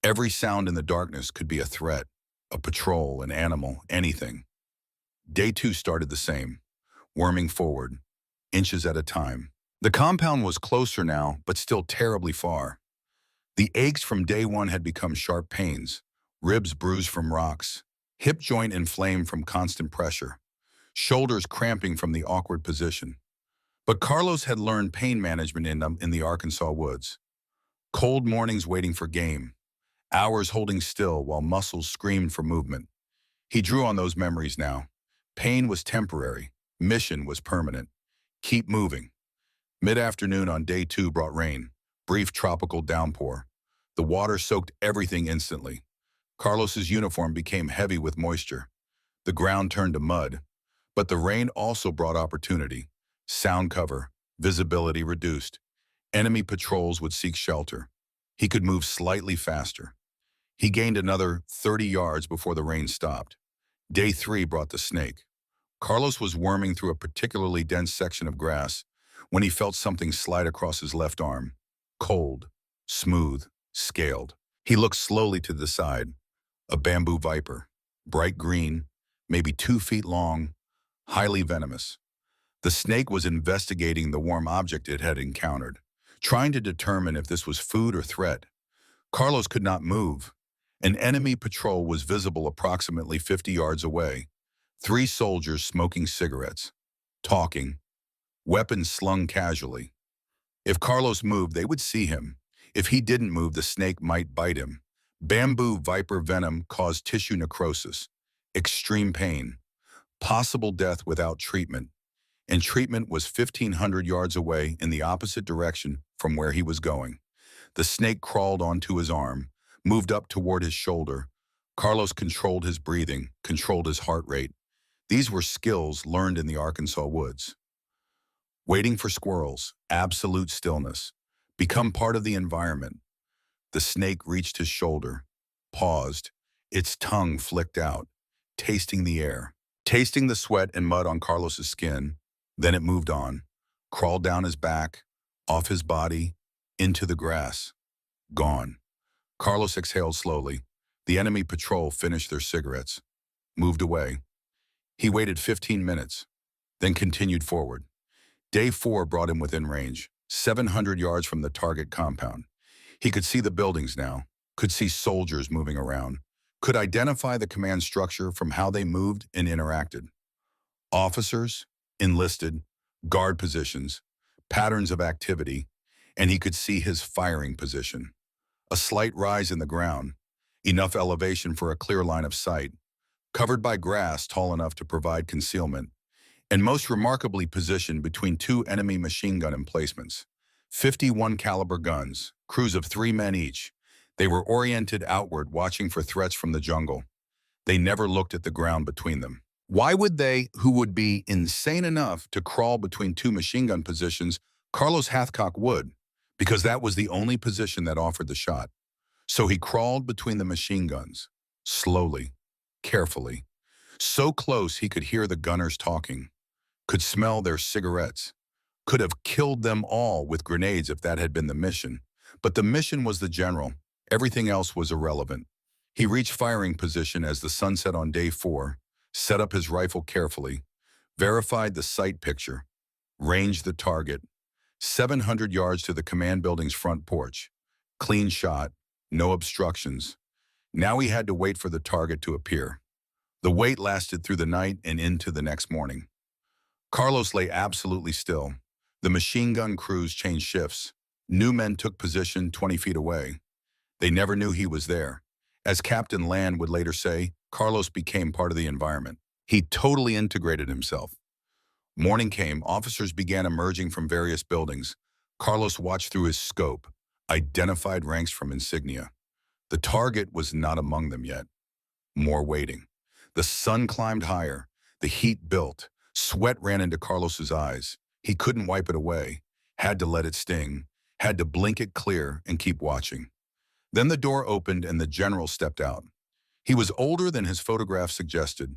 Every sound in the darkness could be a threat, a patrol, an animal, anything. Day two started the same, worming forward, inches at a time. The compound was closer now, but still terribly far. The aches from day one had become sharp pains, ribs bruised from rocks, hip joint inflamed from constant pressure, shoulders cramping from the awkward position. But Carlos had learned pain management in the Arkansas woods. Cold mornings waiting for game, hours holding still while muscles screamed for movement. He drew on those memories now. Pain was temporary, mission was permanent. Keep moving. Mid-afternoon on day two brought rain, brief tropical downpour. The water soaked everything instantly. Carlos's uniform became heavy with moisture. The ground turned to mud. But the rain also brought opportunity. Sound cover, visibility reduced. Enemy patrols would seek shelter. He could move slightly faster. He gained another 30 yards before the rain stopped. Day three brought the snake. Carlos was worming through a particularly dense section of grass when he felt something slide across his left arm. Cold, smooth, scaled. He looked slowly to the side. A bamboo viper, bright green, maybe 2 feet long, highly venomous. The snake was investigating the warm object it had encountered, trying to determine if this was food or threat. Carlos could not move. An enemy patrol was visible approximately 50 yards away. 3 soldiers smoking cigarettes, talking, weapons slung casually. If Carlos moved, they would see him. If he didn't move, the snake might bite him. Bamboo viper venom caused tissue necrosis, extreme pain, possible death without treatment. And treatment was 1,500 yards away in the opposite direction from where he was going. The snake crawled onto his arm, moved up toward his shoulder. Carlos controlled his breathing, controlled his heart rate. These were skills learned in the Arkansas woods. Waiting for squirrels, absolute stillness. Become part of the environment. The snake reached his shoulder, paused, its tongue flicked out, tasting the air, tasting the sweat and mud on Carlos's skin. Then it moved on, crawled down his back, off his body, into the grass. Gone. Carlos exhaled slowly. The enemy patrol finished their cigarettes, moved away. He waited 15 minutes, then continued forward. Day 4 brought him within range, 700 yards from the target compound. He could see the buildings now, could see soldiers moving around, could identify the command structure from how they moved and interacted. Officers, enlisted, guard positions, patterns of activity, and he could see his firing position. A slight rise in the ground, enough elevation for a clear line of sight, covered by grass tall enough to provide concealment, and most remarkably positioned between 2 enemy machine gun emplacements. 51 caliber guns, crews of 3 men each. They were oriented outward, watching for threats from the jungle. They never looked at the ground between them. Why would they, who would be insane enough to crawl between 2 machine gun positions? Carlos Hathcock would, because that was the only position that offered the shot. So he crawled between the machine guns, slowly, carefully, so close he could hear the gunners talking, could smell their cigarettes, could have killed them all with grenades if that had been the mission. But the mission was the general. Everything else was irrelevant. He reached firing position as the sun set on day 4, set up his rifle carefully, verified the sight picture, ranged the target, 700 yards to the command building's front porch. Clean shot, no obstructions. Now he had to wait for the target to appear. The wait lasted through the night and into the next morning. Carlos lay absolutely still. The machine gun crews changed shifts. New men took position 20 feet away. They never knew he was there. As Captain Land would later say, Carlos became part of the environment. He totally integrated himself. Morning came, officers began emerging from various buildings. Carlos watched through his scope, identified ranks from insignia. The target was not among them yet. More waiting. The sun climbed higher. The heat built. Sweat ran into Carlos's eyes. He couldn't wipe it away. Had to let it sting. Had to blink it clear and keep watching. Then the door opened and the general stepped out. He was older than his photograph suggested.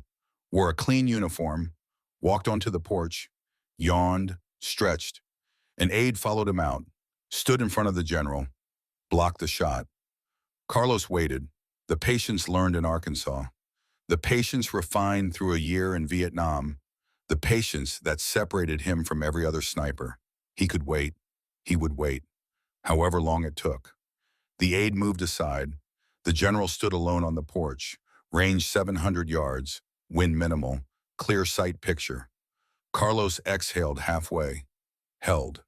wore a clean uniform, walked onto the porch, yawned, stretched. An aide followed him out, stood in front of the general, blocked the shot. Carlos waited. The patience learned in Arkansas. The patience refined through a year in Vietnam. The patience that separated him from every other sniper. He could wait. He would wait, however long it took. The aide moved aside. The general stood alone on the porch, range 700 yards, wind minimal, clear sight picture. Carlos exhaled halfway, held.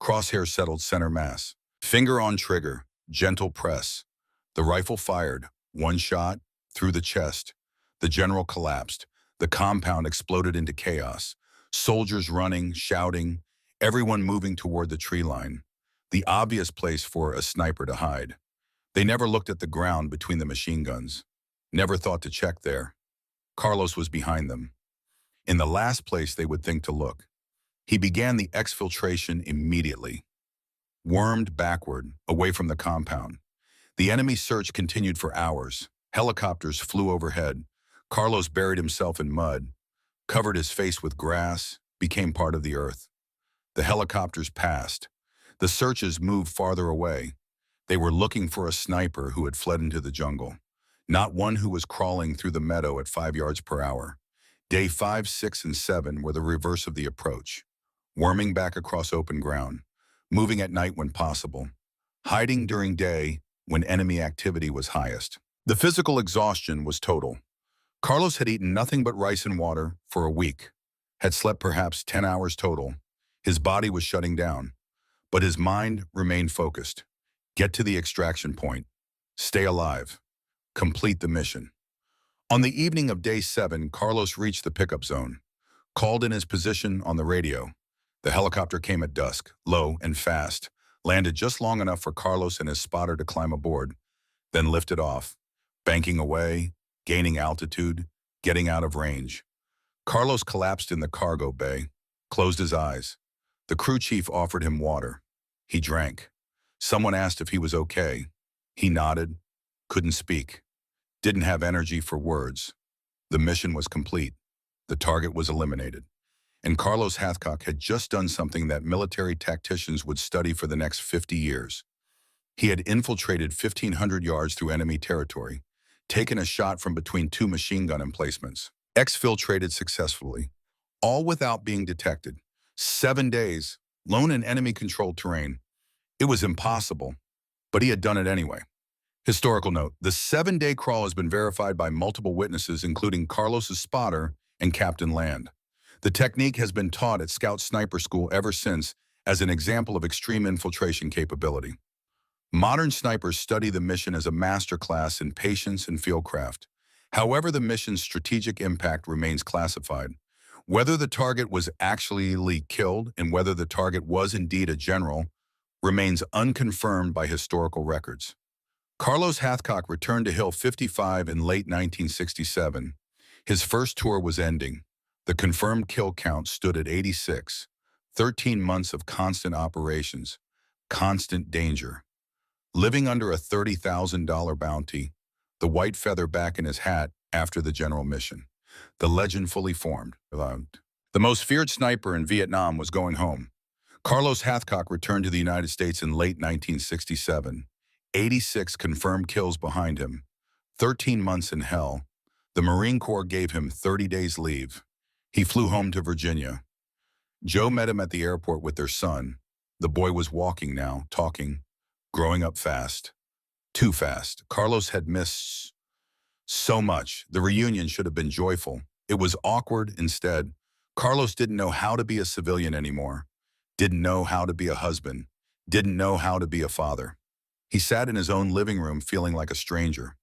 Crosshair settled center mass. Finger on trigger, gentle press. The rifle fired, one shot, through the chest. The general collapsed. The compound exploded into chaos. Soldiers running, shouting, everyone moving toward the tree line. The obvious place for a sniper to hide. They never looked at the ground between the machine guns. Never thought to check there. Carlos was behind them. In the last place they would think to look. He began the exfiltration immediately. Wormed backward, away from the compound. The enemy search continued for hours. Helicopters flew overhead. Carlos buried himself in mud, covered his face with grass, became part of the earth. The helicopters passed. The searches moved farther away. They were looking for a sniper who had fled into the jungle, not one who was crawling through the meadow at 5 yards per hour. Day 5, 6, and 7 were the reverse of the approach, worming back across open ground, moving at night when possible, hiding during day when enemy activity was highest. The physical exhaustion was total. Carlos had eaten nothing but rice and water for a week, had slept perhaps 10 hours total. His body was shutting down, but his mind remained focused. Get to the extraction point. Stay alive. Complete the mission. On the evening of day 7, Carlos reached the pickup zone, called in his position on the radio. The helicopter came at dusk, low and fast, landed just long enough for Carlos and his spotter to climb aboard, then lifted off, banking away, gaining altitude, getting out of range. Carlos collapsed in the cargo bay, closed his eyes. The crew chief offered him water. He drank. Someone asked if he was okay. He nodded, couldn't speak, didn't have energy for words. The mission was complete. The target was eliminated. And Carlos Hathcock had just done something that military tacticians would study for the next 50 years. He had infiltrated 1,500 yards through enemy territory, taken a shot from between 2 machine gun emplacements, exfiltrated successfully, all without being detected. 7 days, lone in enemy-controlled terrain. It was impossible, but he had done it anyway. Historical note, the 7-day crawl has been verified by multiple witnesses, including Carlos's spotter and Captain Land. The technique has been taught at Scout Sniper School ever since as an example of extreme infiltration capability. Modern snipers study the mission as a masterclass in patience and fieldcraft. However, the mission's strategic impact remains classified. Whether the target was actually killed and whether the target was indeed a general remains unconfirmed by historical records. Carlos Hathcock returned to Hill 55 in late 1967. His first tour was ending. The confirmed kill count stood at 86. 13 months of constant operations, constant danger. Living under a $30,000 bounty, the white feather back in his hat after the general mission. The legend fully formed. The most feared sniper in Vietnam was going home. Carlos Hathcock returned to the United States in late 1967. 86 confirmed kills behind him. 13 months in hell. The Marine Corps gave him 30 days leave. He flew home to Virginia. Joe met him at the airport with their son. The boy was walking now, talking, growing up fast. Too fast. Carlos had missed so much. The reunion should have been joyful. It was awkward instead. Carlos didn't know how to be a civilian anymore. Didn't know how to be a husband. Didn't know how to be a father. He sat in his own living room feeling like a stranger.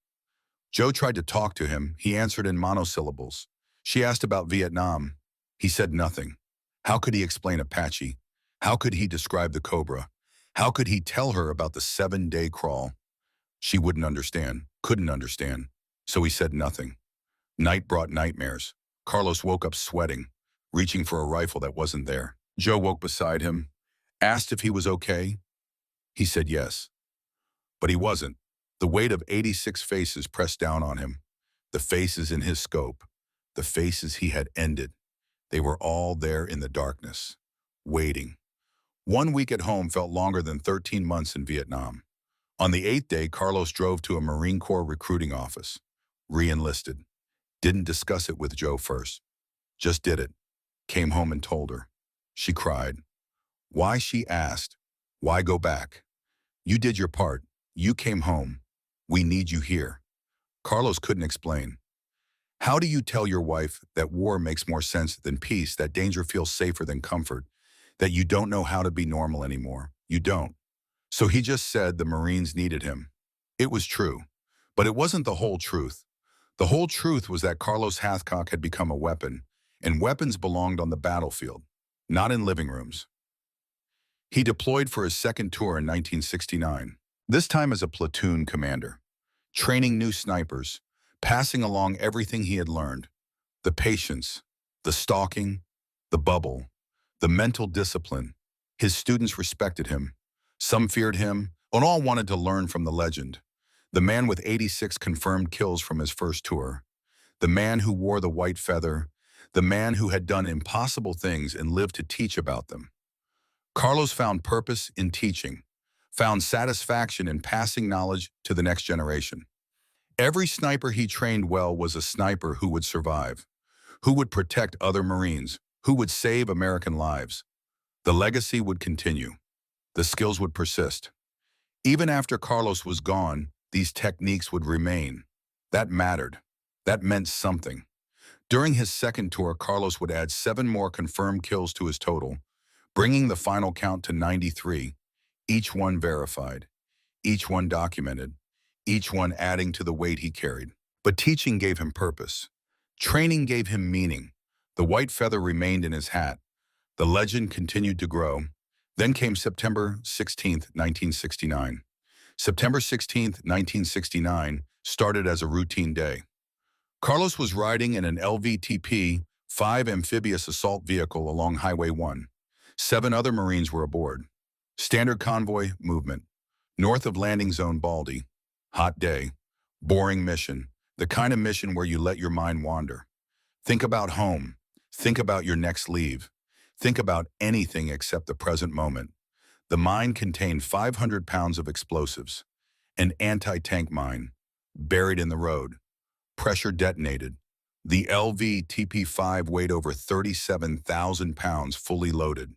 Joe tried to talk to him. He answered in monosyllables. She asked about Vietnam. He said nothing. How could he explain Apache? How could he describe the Cobra? How could he tell her about the 7-day crawl? She wouldn't understand, couldn't understand, so he said nothing. Night brought nightmares. Carlos woke up sweating, reaching for a rifle that wasn't there. Joe woke beside him, asked if he was okay. He said yes. But he wasn't. The weight of 86 faces pressed down on him. The faces in his scope. the faces he had ended. They were all there in the darkness, waiting. 1 week at home felt longer than 13 months in Vietnam. On the 8th day, Carlos drove to a Marine Corps recruiting office. Re-enlisted. Didn't discuss it with Joe first. Just did it. Came home and told her. She cried. Why, she asked. Why go back? You did your part. You came home. We need you here. Carlos couldn't explain. How do you tell your wife that war makes more sense than peace, that danger feels safer than comfort, that you don't know how to be normal anymore? You don't. So he just said the Marines needed him. It was true. But it wasn't the whole truth. The whole truth was that Carlos Hathcock had become a weapon, and weapons belonged on the battlefield, not in living rooms. He deployed for his second tour in 1969, this time as a platoon commander, training new snipers, passing along everything he had learned, the patience, the stalking, the bubble, the mental discipline. His students respected him. Some feared him, and all wanted to learn from the legend, the man with 86 confirmed kills from his first tour, the man who wore the white feather, the man who had done impossible things and lived to teach about them. Carlos found purpose in teaching, found satisfaction in passing knowledge to the next generation. Every sniper he trained well was a sniper who would survive, who would protect other Marines, who would save American lives. The legacy would continue. The skills would persist. Even after Carlos was gone, these techniques would remain. That mattered. That meant something. During his second tour, Carlos would add 7 more confirmed kills to his total, bringing the final count to 93, each one verified, each one documented, each one adding to the weight he carried. But teaching gave him purpose. Training gave him meaning. The white feather remained in his hat. The legend continued to grow. Then came September 16, 1969. September 16, 1969 started as a routine day. Carlos was riding in an LVTP-5 amphibious assault vehicle along Highway 1. 7 other Marines were aboard. Standard convoy movement. North of landing zone Baldy. Hot day. Boring mission. The kind of mission where you let your mind wander. Think about home. Think about your next leave. Think about anything except the present moment. The mine contained 500 pounds of explosives. An anti-tank mine. Buried in the road. Pressure detonated. The LVTP-5 weighed over 37,000 pounds fully loaded.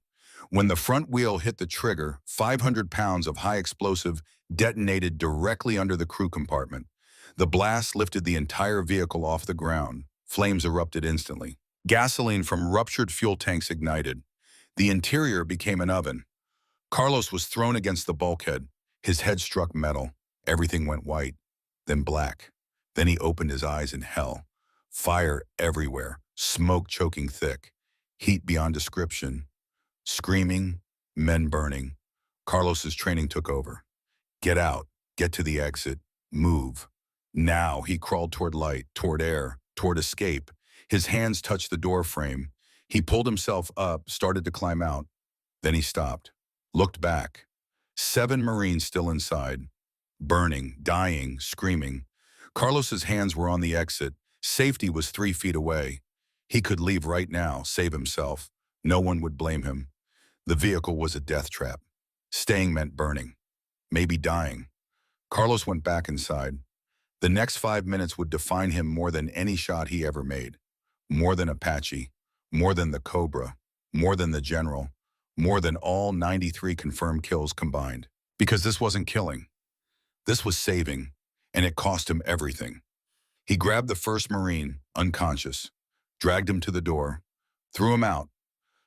When the front wheel hit the trigger, 500 pounds of high explosive detonated directly under the crew compartment. The blast lifted the entire vehicle off the ground. Flames erupted instantly. Gasoline from ruptured fuel tanks ignited. The interior became an oven. Carlos was thrown against the bulkhead. His head struck metal. Everything went white, then black. Then he opened his eyes in hell. Fire everywhere, smoke choking thick, heat beyond description. Screaming, men burning. Carlos's training took over. Get out, get to the exit, move. Now he crawled toward light, toward air, toward escape. His hands touched the door frame. He pulled himself up, started to climb out. Then he stopped, looked back. 7 Marines still inside, burning, dying, screaming. Carlos's hands were on the exit. Safety was 3 feet away. He could leave right now, save himself. No one would blame him. The vehicle was a death trap. Staying meant burning, maybe dying. Carlos went back inside. The next 5 minutes would define him more than any shot he ever made. More than Apache, more than the Cobra, more than the General, more than all 93 confirmed kills combined. Because this wasn't killing. This was saving, and it cost him everything. He grabbed the first Marine, unconscious, dragged him to the door, threw him out.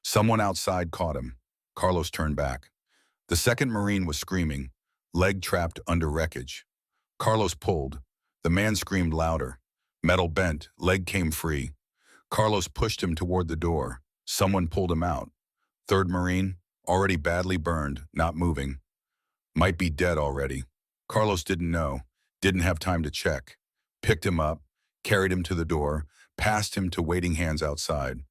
Someone outside caught him. Carlos turned back. The second Marine was screaming, leg trapped under wreckage. Carlos pulled. The man screamed louder. Metal bent, leg came free. Carlos pushed him toward the door. Someone pulled him out. Third Marine, already badly burned, not moving. Might be dead already. Carlos didn't know, didn't have time to check. Picked him up, carried him to the door, passed him to waiting hands outside.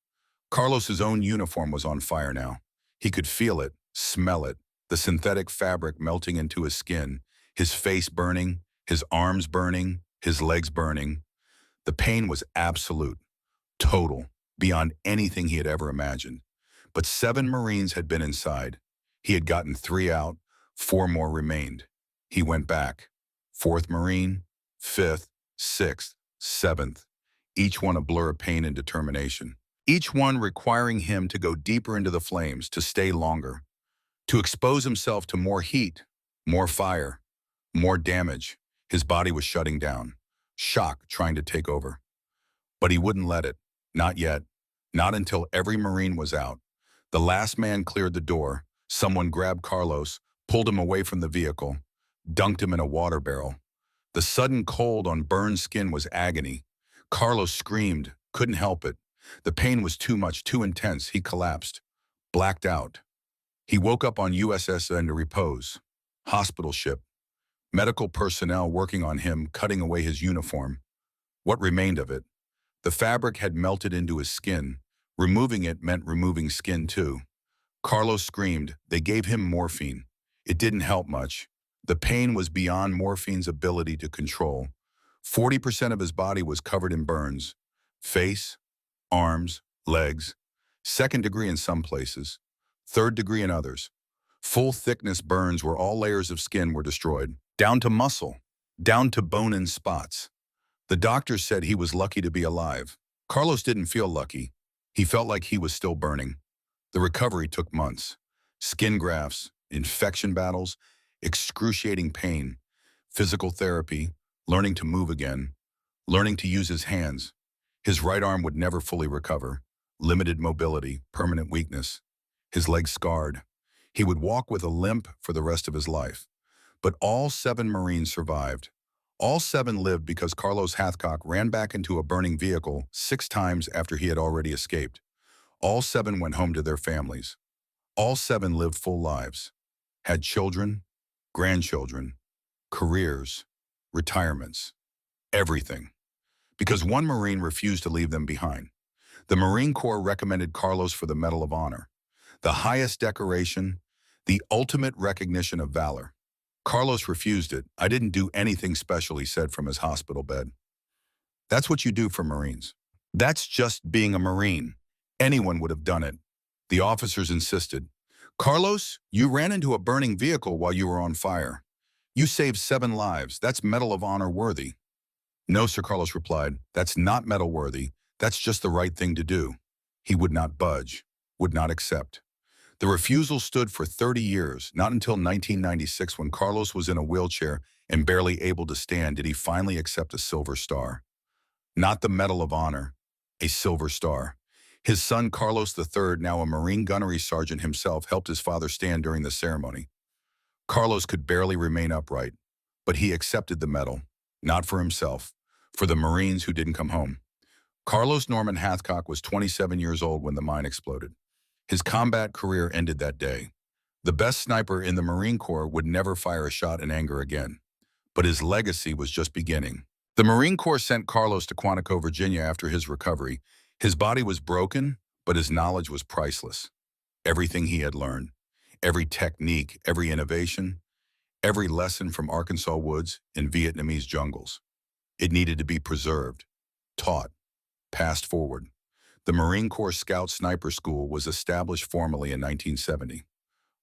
Carlos's own uniform was on fire now. He could feel it, smell it, the synthetic fabric melting into his skin, his face burning, his arms burning, his legs burning. The pain was absolute. Total, beyond anything he had ever imagined. But 7 Marines had been inside. He had gotten 3 out, 4 more remained. He went back. 4th Marine, 5th, 6th, 7th, each one a blur of pain and determination. Each one requiring him to go deeper into the flames, to stay longer, to expose himself to more heat, more fire, more damage. His body was shutting down, shock trying to take over. But he wouldn't let it. Not yet. Not until every Marine was out. The last man cleared the door. Someone grabbed Carlos, pulled him away from the vehicle, dunked him in a water barrel. The sudden cold on burned skin was agony. Carlos screamed, couldn't help it. The pain was too much, too intense. He collapsed, blacked out. He woke up on USS under repose. Hospital ship. Medical personnel working on him, cutting away his uniform. What remained of it? The fabric had melted into his skin. Removing it meant removing skin too. Carlos screamed. They gave him morphine. It didn't help much. The pain was beyond morphine's ability to control. 40% of his body was covered in burns. Face, arms, legs. 2nd degree in some places. 3rd degree in others. Full thickness burns where all layers of skin were destroyed. Down to muscle. Down to bone and spots. The doctors said he was lucky to be alive. Carlos didn't feel lucky. He felt like he was still burning. The recovery took months. Skin grafts, infection battles, excruciating pain, physical therapy, learning to move again, learning to use his hands. His right arm would never fully recover. Limited mobility, permanent weakness. His legs scarred. He would walk with a limp for the rest of his life. But all 7 Marines survived. All 7 lived because Carlos Hathcock ran back into a burning vehicle 6 times after he had already escaped. All 7 went home to their families. All 7 lived full lives, had children, grandchildren, careers, retirements, everything. Because one Marine refused to leave them behind. The Marine Corps recommended Carlos for the Medal of Honor, the highest decoration, the ultimate recognition of valor. Carlos refused it. I didn't do anything special, he said from his hospital bed. That's what you do for Marines. That's just being a Marine. Anyone would have done it. The officers insisted. Carlos, you ran into a burning vehicle while you were on fire. You saved 7 lives. That's Medal of Honor worthy. No, Sir, Carlos replied. That's not medal worthy. That's just the right thing to do. He would not budge, would not accept. The refusal stood for 30 years. Not until 1996, when Carlos was in a wheelchair and barely able to stand, did he finally accept a Silver Star. Not the Medal of Honor, a Silver Star. His son, Carlos III, now a Marine gunnery sergeant himself, helped his father stand during the ceremony. Carlos could barely remain upright, but he accepted the medal, not for himself, for the Marines who didn't come home. Carlos Norman Hathcock was 27 years old when the mine exploded. His combat career ended that day. The best sniper in the Marine Corps would never fire a shot in anger again. But his legacy was just beginning. The Marine Corps sent Carlos to Quantico, Virginia after his recovery. His body was broken, but his knowledge was priceless. Everything he had learned, every technique, every innovation, every lesson from Arkansas woods and Vietnamese jungles. It needed to be preserved, taught, passed forward. The Marine Corps Scout Sniper School was established formally in 1970.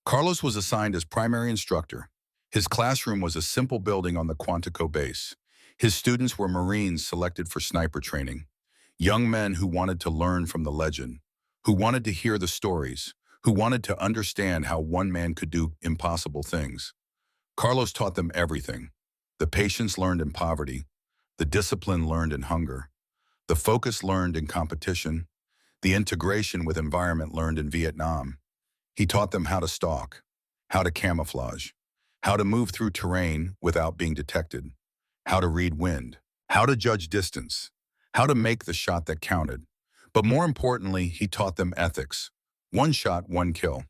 Carlos was assigned as primary instructor. His classroom was a simple building on the Quantico base. His students were Marines selected for sniper training, young men who wanted to learn from the legend, who wanted to hear the stories, who wanted to understand how one man could do impossible things. Carlos taught them everything. The patience learned in poverty, the discipline learned in hunger, the focus learned in competition, the integration with environment learned in Vietnam. He taught them how to stalk, how to camouflage, how to move through terrain without being detected, how to read wind, how to judge distance, how to make the shot that counted. But more importantly, he taught them ethics. 1 shot, 1 kill.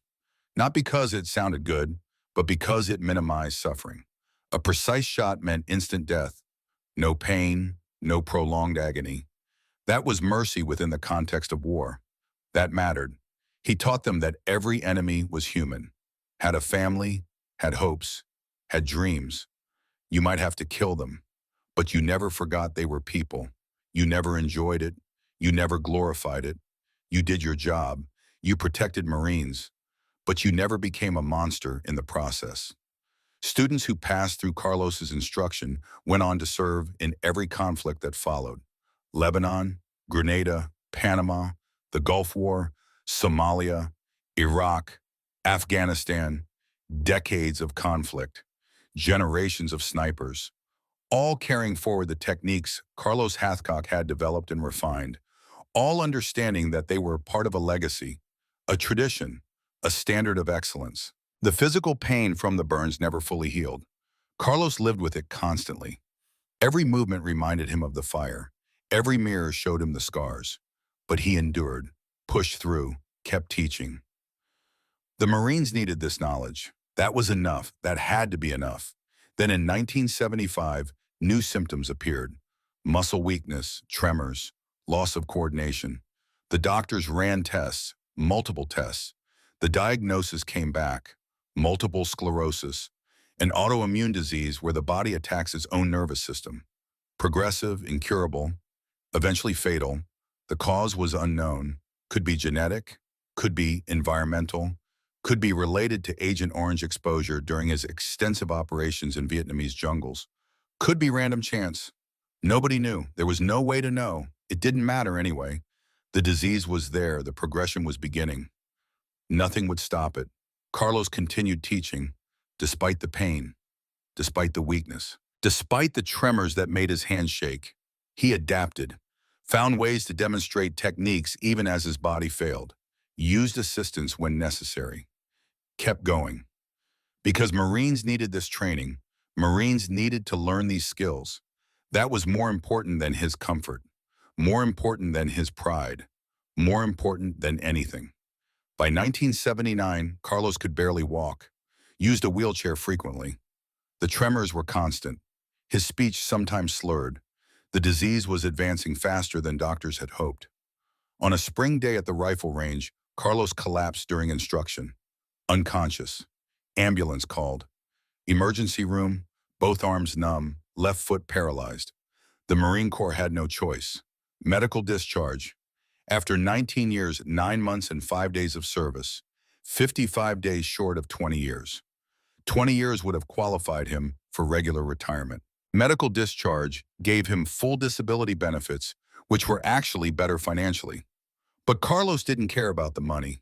Not because it sounded good, but because it minimized suffering. A precise shot meant instant death. No pain, no prolonged agony. That was mercy within the context of war. That mattered. He taught them that every enemy was human, had a family, had hopes, had dreams. You might have to kill them, but you never forgot they were people. You never enjoyed it. You never glorified it. You did your job. You protected Marines, but you never became a monster in the process. Students who passed through Carlos's instruction went on to serve in every conflict that followed. Lebanon, Grenada, Panama, the Gulf War, Somalia, Iraq, Afghanistan, decades of conflict, generations of snipers, all carrying forward the techniques Carlos Hathcock had developed and refined, all understanding that they were part of a legacy, a tradition, a standard of excellence. The physical pain from the burns never fully healed. Carlos lived with it constantly. Every movement reminded him of the fire. Every mirror showed him the scars. But he endured, pushed through, kept teaching. The Marines needed this knowledge. That was enough. That had to be enough. Then in 1975, new symptoms appeared. Muscle weakness, tremors, loss of coordination. The doctors ran tests, multiple tests. The diagnosis came back: multiple sclerosis, an autoimmune disease where the body attacks its own nervous system. Progressive, incurable, eventually fatal. The cause was unknown. Could be genetic, could be environmental, could be related to Agent Orange exposure during his extensive operations in Vietnamese jungles. Could be random chance. Nobody knew. There was no way to know. It didn't matter anyway. The disease was there. The progression was beginning. Nothing would stop it. Carlos continued teaching, despite the pain, despite the weakness, despite the tremors that made his hands shake. He adapted, found ways to demonstrate techniques even as his body failed, used assistance when necessary, kept going. Because Marines needed this training, Marines needed to learn these skills. That was more important than his comfort, more important than his pride, more important than anything. By 1979, Carlos could barely walk, used a wheelchair frequently. The tremors were constant. His speech sometimes slurred. The disease was advancing faster than doctors had hoped. On a spring day at the rifle range, Carlos collapsed during instruction. Unconscious. Ambulance called. Emergency room, both arms numb, left foot paralyzed. The Marine Corps had no choice. Medical discharge. After 19 years, 9 months and 5 days of service, 55 days short of 20 years. 20 years would have qualified him for regular retirement. Medical discharge gave him full disability benefits, which were actually better financially. But Carlos didn't care about the money.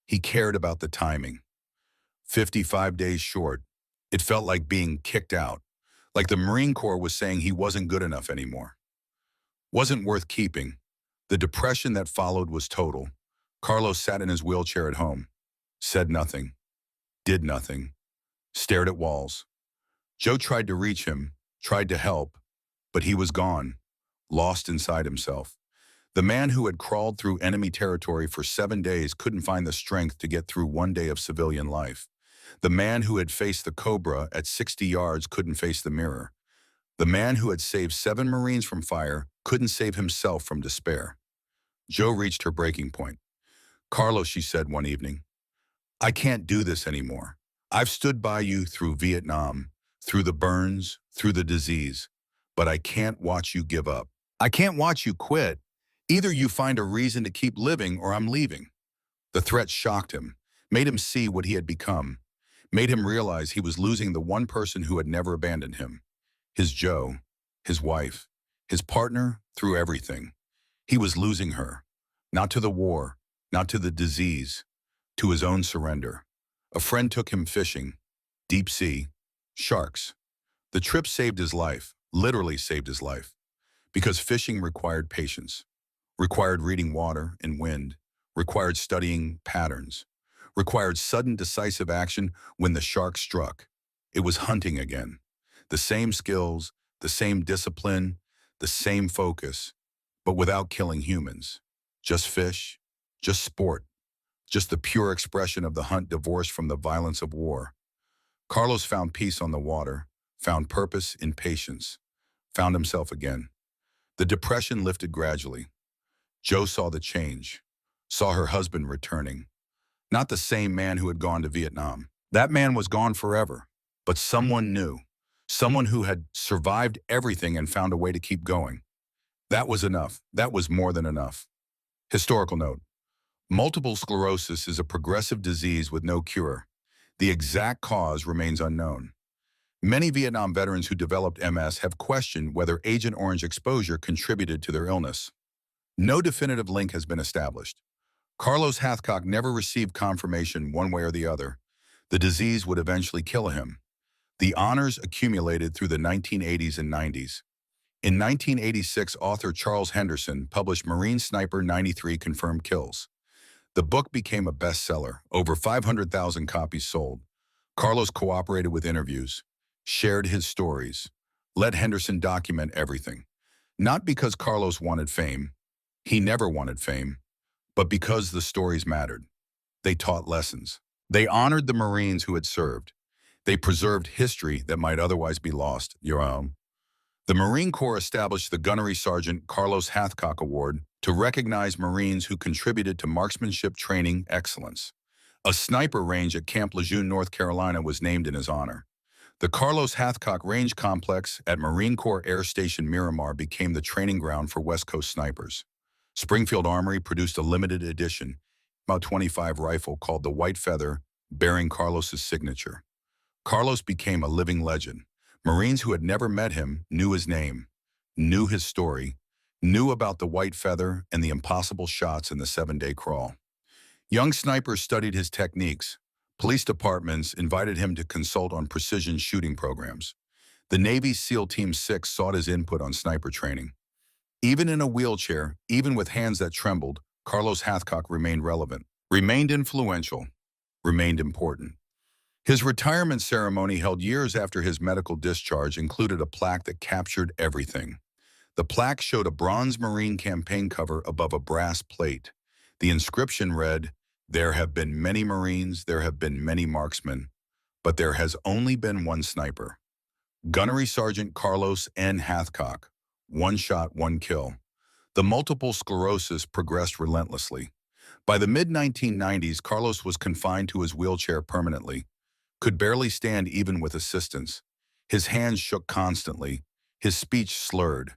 He cared about the timing. 55 days short. It felt like being kicked out, like the Marine Corps was saying he wasn't good enough anymore. Wasn't worth keeping. The depression that followed was total. Carlos sat in his wheelchair at home, said nothing, did nothing, stared at walls. Joe tried to reach him, tried to help, but he was gone, lost inside himself. The man who had crawled through enemy territory for 7 days couldn't find the strength to get through 1 day of civilian life. The man who had faced the Cobra at 60 yards couldn't face the mirror. The man who had saved 7 Marines from fire couldn't save himself from despair. Joe reached her breaking point. "Carlos," she said one evening, "I can't do this anymore. I've stood by you through Vietnam, through the burns, through the disease, but I can't watch you give up. I can't watch you quit. Either you find a reason to keep living or I'm leaving." The threat shocked him, made him see what he had become, made him realize he was losing the one person who had never abandoned him. His Joe, his wife, his partner through everything. He was losing her, not to the war, not to the disease, to his own surrender. A friend took him fishing, deep sea, sharks. The trip saved his life, literally saved his life, because fishing required patience, required reading water and wind, required studying patterns, required sudden decisive action when the shark struck. It was hunting again. The same skills, the same discipline, the same focus, but without killing humans. Just fish, just sport, just the pure expression of the hunt divorced from the violence of war. Carlos found peace on the water, found purpose in patience, found himself again. The depression lifted gradually. Joe saw the change, saw her husband returning. Not the same man who had gone to Vietnam. That man was gone forever, but someone new, someone who had survived everything and found a way to keep going. That was enough. That was more than enough. Historical note. Multiple sclerosis is a progressive disease with no cure. The exact cause remains unknown. Many Vietnam veterans who developed MS have questioned whether Agent Orange exposure contributed to their illness. No definitive link has been established. Carlos Hathcock never received confirmation one way or the other. The disease would eventually kill him. The honors accumulated through the 1980s and 90s. In 1986, author Charles Henderson published Marine Sniper 93 Confirmed Kills. The book became a bestseller, over 500,000 copies sold. Carlos cooperated with interviews, shared his stories, let Henderson document everything. Not because Carlos wanted fame, he never wanted fame, but because the stories mattered. They taught lessons. They honored the Marines who had served. They preserved history that might otherwise be lost. The Marine Corps established the Gunnery Sergeant Carlos Hathcock Award to recognize Marines who contributed to marksmanship training excellence. A sniper range at Camp Lejeune, North Carolina was named in his honor. The Carlos Hathcock Range Complex at Marine Corps Air Station Miramar became the training ground for West Coast snipers. Springfield Armory produced a limited edition, about 25 rifle called the White Feather, bearing Carlos's signature. Carlos became a living legend. Marines who had never met him knew his name, knew his story, knew about the White Feather and the impossible shots in the 7-day crawl. Young snipers studied his techniques. Police departments invited him to consult on precision shooting programs. The Navy's SEAL Team 6 sought his input on sniper training. Even in a wheelchair, even with hands that trembled, Carlos Hathcock remained relevant, remained influential, remained important. His retirement ceremony, held years after his medical discharge, included a plaque that captured everything. The plaque showed a bronze Marine campaign cover above a brass plate. The inscription read, "There have been many Marines, there have been many marksmen, but there has only been one sniper. Gunnery Sergeant Carlos N. Hathcock, one shot, one kill." The multiple sclerosis progressed relentlessly. By the mid-1990s, Carlos was confined to his wheelchair permanently, could barely stand even with assistance. His hands shook constantly, his speech slurred.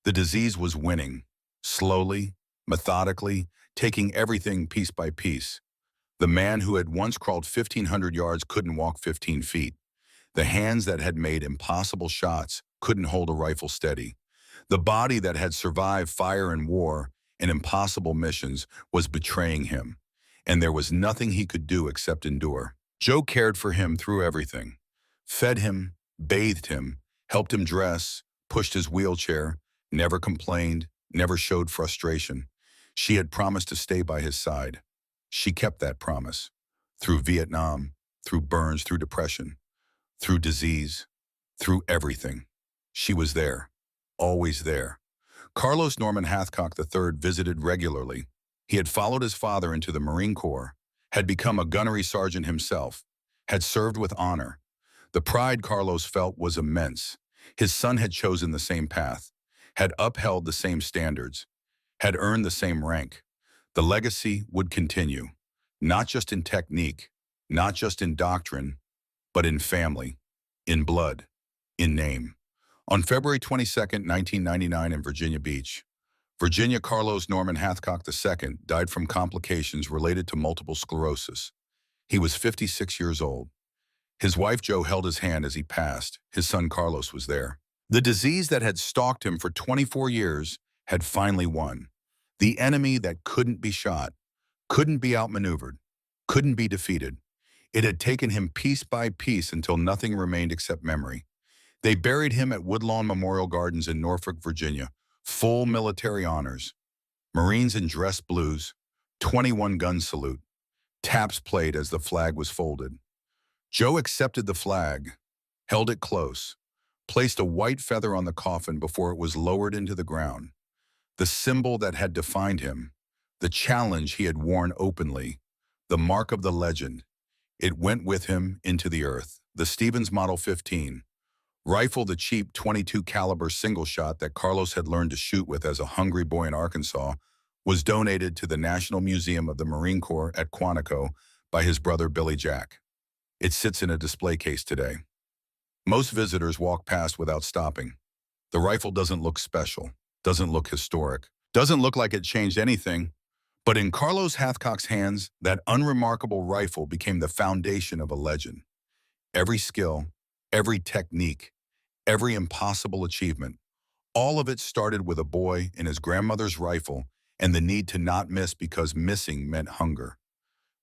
The disease was winning, slowly, methodically, taking everything piece by piece. The man who had once crawled 1,500 yards couldn't walk 15 feet. The hands that had made impossible shots couldn't hold a rifle steady. The body that had survived fire and war and impossible missions was betraying him, and there was nothing he could do except endure. Joe cared for him through everything, fed him, bathed him, helped him dress, pushed his wheelchair, never complained, never showed frustration. She had promised to stay by his side. She kept that promise. Through Vietnam, through burns, through depression, through disease, through everything. She was there, always there. Carlos Norman Hathcock III visited regularly. He had followed his father into the Marine Corps, had become a gunnery sergeant himself, had served with honor. The pride Carlos felt was immense. His son had chosen the same path, had upheld the same standards, had earned the same rank. The legacy would continue, not just in technique, not just in doctrine, but in family, in blood, in name. On February 22, 1999 in Virginia Beach, Virginia, Carlos Norman Hathcock II died from complications related to multiple sclerosis. He was 56 years old. His wife Jo held his hand as he passed. His son Carlos was there. The disease that had stalked him for 24 years had finally won. The enemy that couldn't be shot, couldn't be outmaneuvered, couldn't be defeated. It had taken him piece by piece until nothing remained except memory. They buried him at Woodlawn Memorial Gardens in Norfolk, Virginia. Full military honors. Marines in dress blues, 21 gun salute. Taps played as the flag was folded. Joe accepted the flag, held it close, placed a white feather on the coffin before it was lowered into the ground. The symbol that had defined him, the challenge he had worn openly, the mark of the legend. It went with him into the earth. The Stevens Model 15. Rifle, the cheap .22 caliber single shot that Carlos had learned to shoot with as a hungry boy in Arkansas, was donated to the National Museum of the Marine Corps at Quantico by his brother Billy Jack. It sits in a display case today. Most visitors walk past without stopping. The rifle doesn't look special, doesn't look historic, doesn't look like it changed anything. But in Carlos Hathcock's hands, that unremarkable rifle became the foundation of a legend. Every skill, every technique, every impossible achievement, all of it started with a boy and his grandmother's rifle and the need to not miss because missing meant hunger.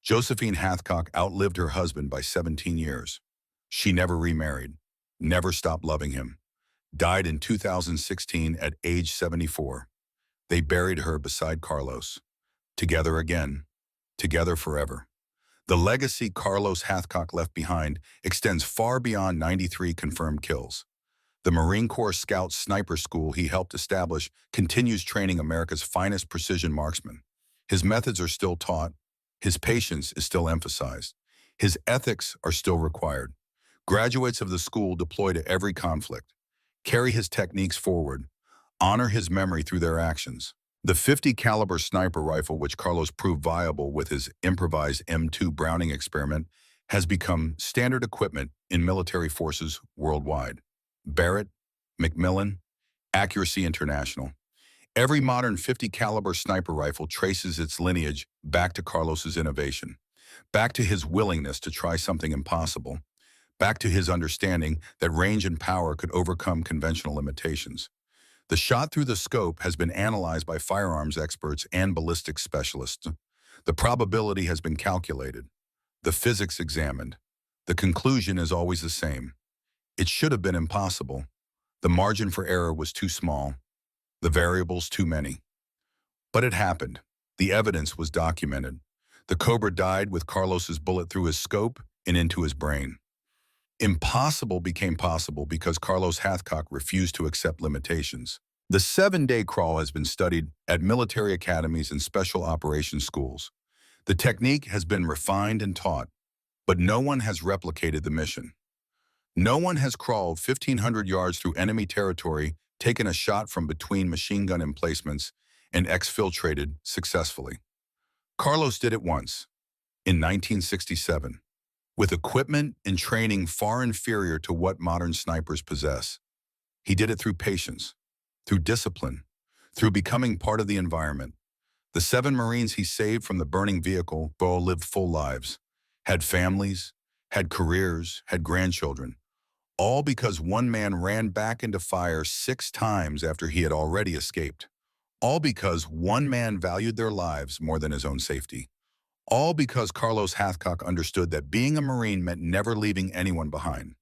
Josephine Hathcock outlived her husband by 17 years. She never remarried, never stopped loving him, died in 2016 at age 74. They buried her beside Carlos. Together again, together forever. The legacy Carlos Hathcock left behind extends far beyond 93 confirmed kills. The Marine Corps Scout Sniper School he helped establish continues training America's finest precision marksmen. His methods are still taught, his patience is still emphasized, his ethics are still required. Graduates of the school deploy to every conflict, carry his techniques forward, honor his memory through their actions. The 50 caliber sniper rifle, which Carlos proved viable with his improvised M2 Browning experiment, has become standard equipment in military forces worldwide. Barrett, Macmillan, Accuracy International. Every modern 50 caliber sniper rifle traces its lineage back to Carlos's innovation, back to his willingness to try something impossible, back to his understanding that range and power could overcome conventional limitations. The shot through the scope has been analyzed by firearms experts and ballistics specialists. The probability has been calculated, the physics examined. The conclusion is always the same. It should have been impossible. The margin for error was too small, the variables too many. But it happened. The evidence was documented. The Cobra died with Carlos's bullet through his scope and into his brain. Impossible became possible because Carlos Hathcock refused to accept limitations. The 7-day crawl has been studied at military academies and special operations schools. The technique has been refined and taught, but no one has replicated the mission. No one has crawled 1,500 yards through enemy territory, taken a shot from between machine gun emplacements, and exfiltrated successfully. Carlos did it once, in 1967. With equipment and training far inferior to what modern snipers possess. He did it through patience, through discipline, through becoming part of the environment. The 7 Marines he saved from the burning vehicle all lived full lives, had families, had careers, had grandchildren, all because one man ran back into fire 6 times after he had already escaped. All because one man valued their lives more than his own safety. All because Carlos Hathcock understood that being a Marine meant never leaving anyone behind,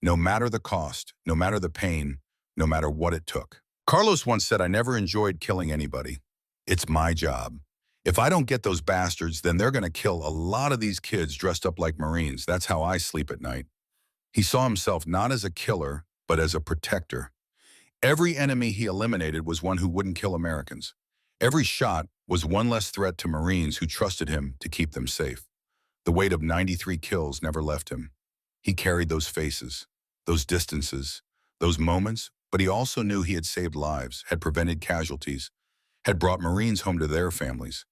no matter the cost, no matter the pain, no matter what it took. Carlos once said, "I never enjoyed killing anybody. It's my job. If I don't get those bastards, then they're going to kill a lot of these kids dressed up like Marines. That's how I sleep at night." He saw himself not as a killer, but as a protector. Every enemy he eliminated was one who wouldn't kill Americans. Every shot was one less threat to Marines who trusted him to keep them safe. The weight of 93 kills never left him. He carried those faces, those distances, those moments, but he also knew he had saved lives, had prevented casualties, had brought Marines home to their families.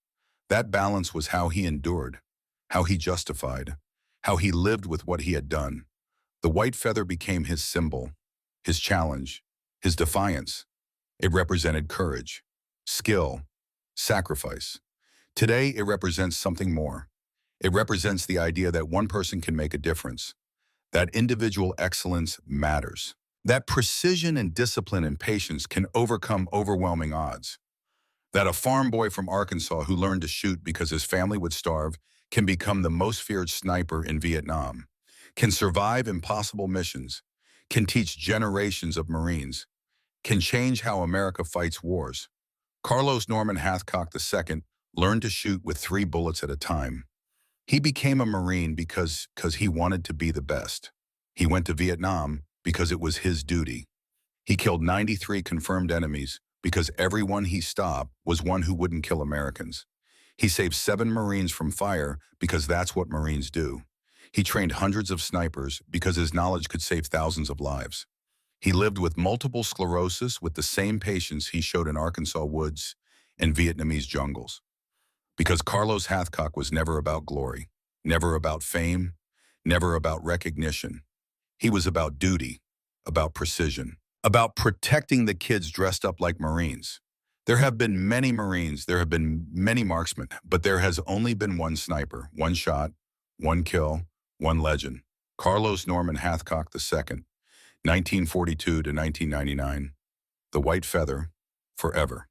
That balance was how he endured, how he justified, how he lived with what he had done. The white feather became his symbol, his challenge, his defiance. It represented courage, skill, sacrifice. Today, it represents something more. It represents the idea that one person can make a difference, that individual excellence matters, that precision and discipline and patience can overcome overwhelming odds, that a farm boy from Arkansas who learned to shoot because his family would starve can become the most feared sniper in Vietnam, can survive impossible missions, can teach generations of Marines, can change how America fights wars. Carlos Norman Hathcock II learned to shoot with 3 bullets at a time. He became a Marine because he wanted to be the best. He went to Vietnam because it was his duty. He killed 93 confirmed enemies because everyone he stopped was one who wouldn't kill Americans. He saved 7 Marines from fire because that's what Marines do. He trained hundreds of snipers because his knowledge could save thousands of lives. He lived with multiple sclerosis with the same patience he showed in Arkansas woods and Vietnamese jungles. Because Carlos Hathcock was never about glory, never about fame, never about recognition. He was about duty, about precision. about protecting the kids dressed up like Marines. There have been many Marines, there have been many marksmen, but there has only been one sniper, one shot, one kill, one legend. Carlos Norman Hathcock II, 1942 to 1999, the white feather, forever.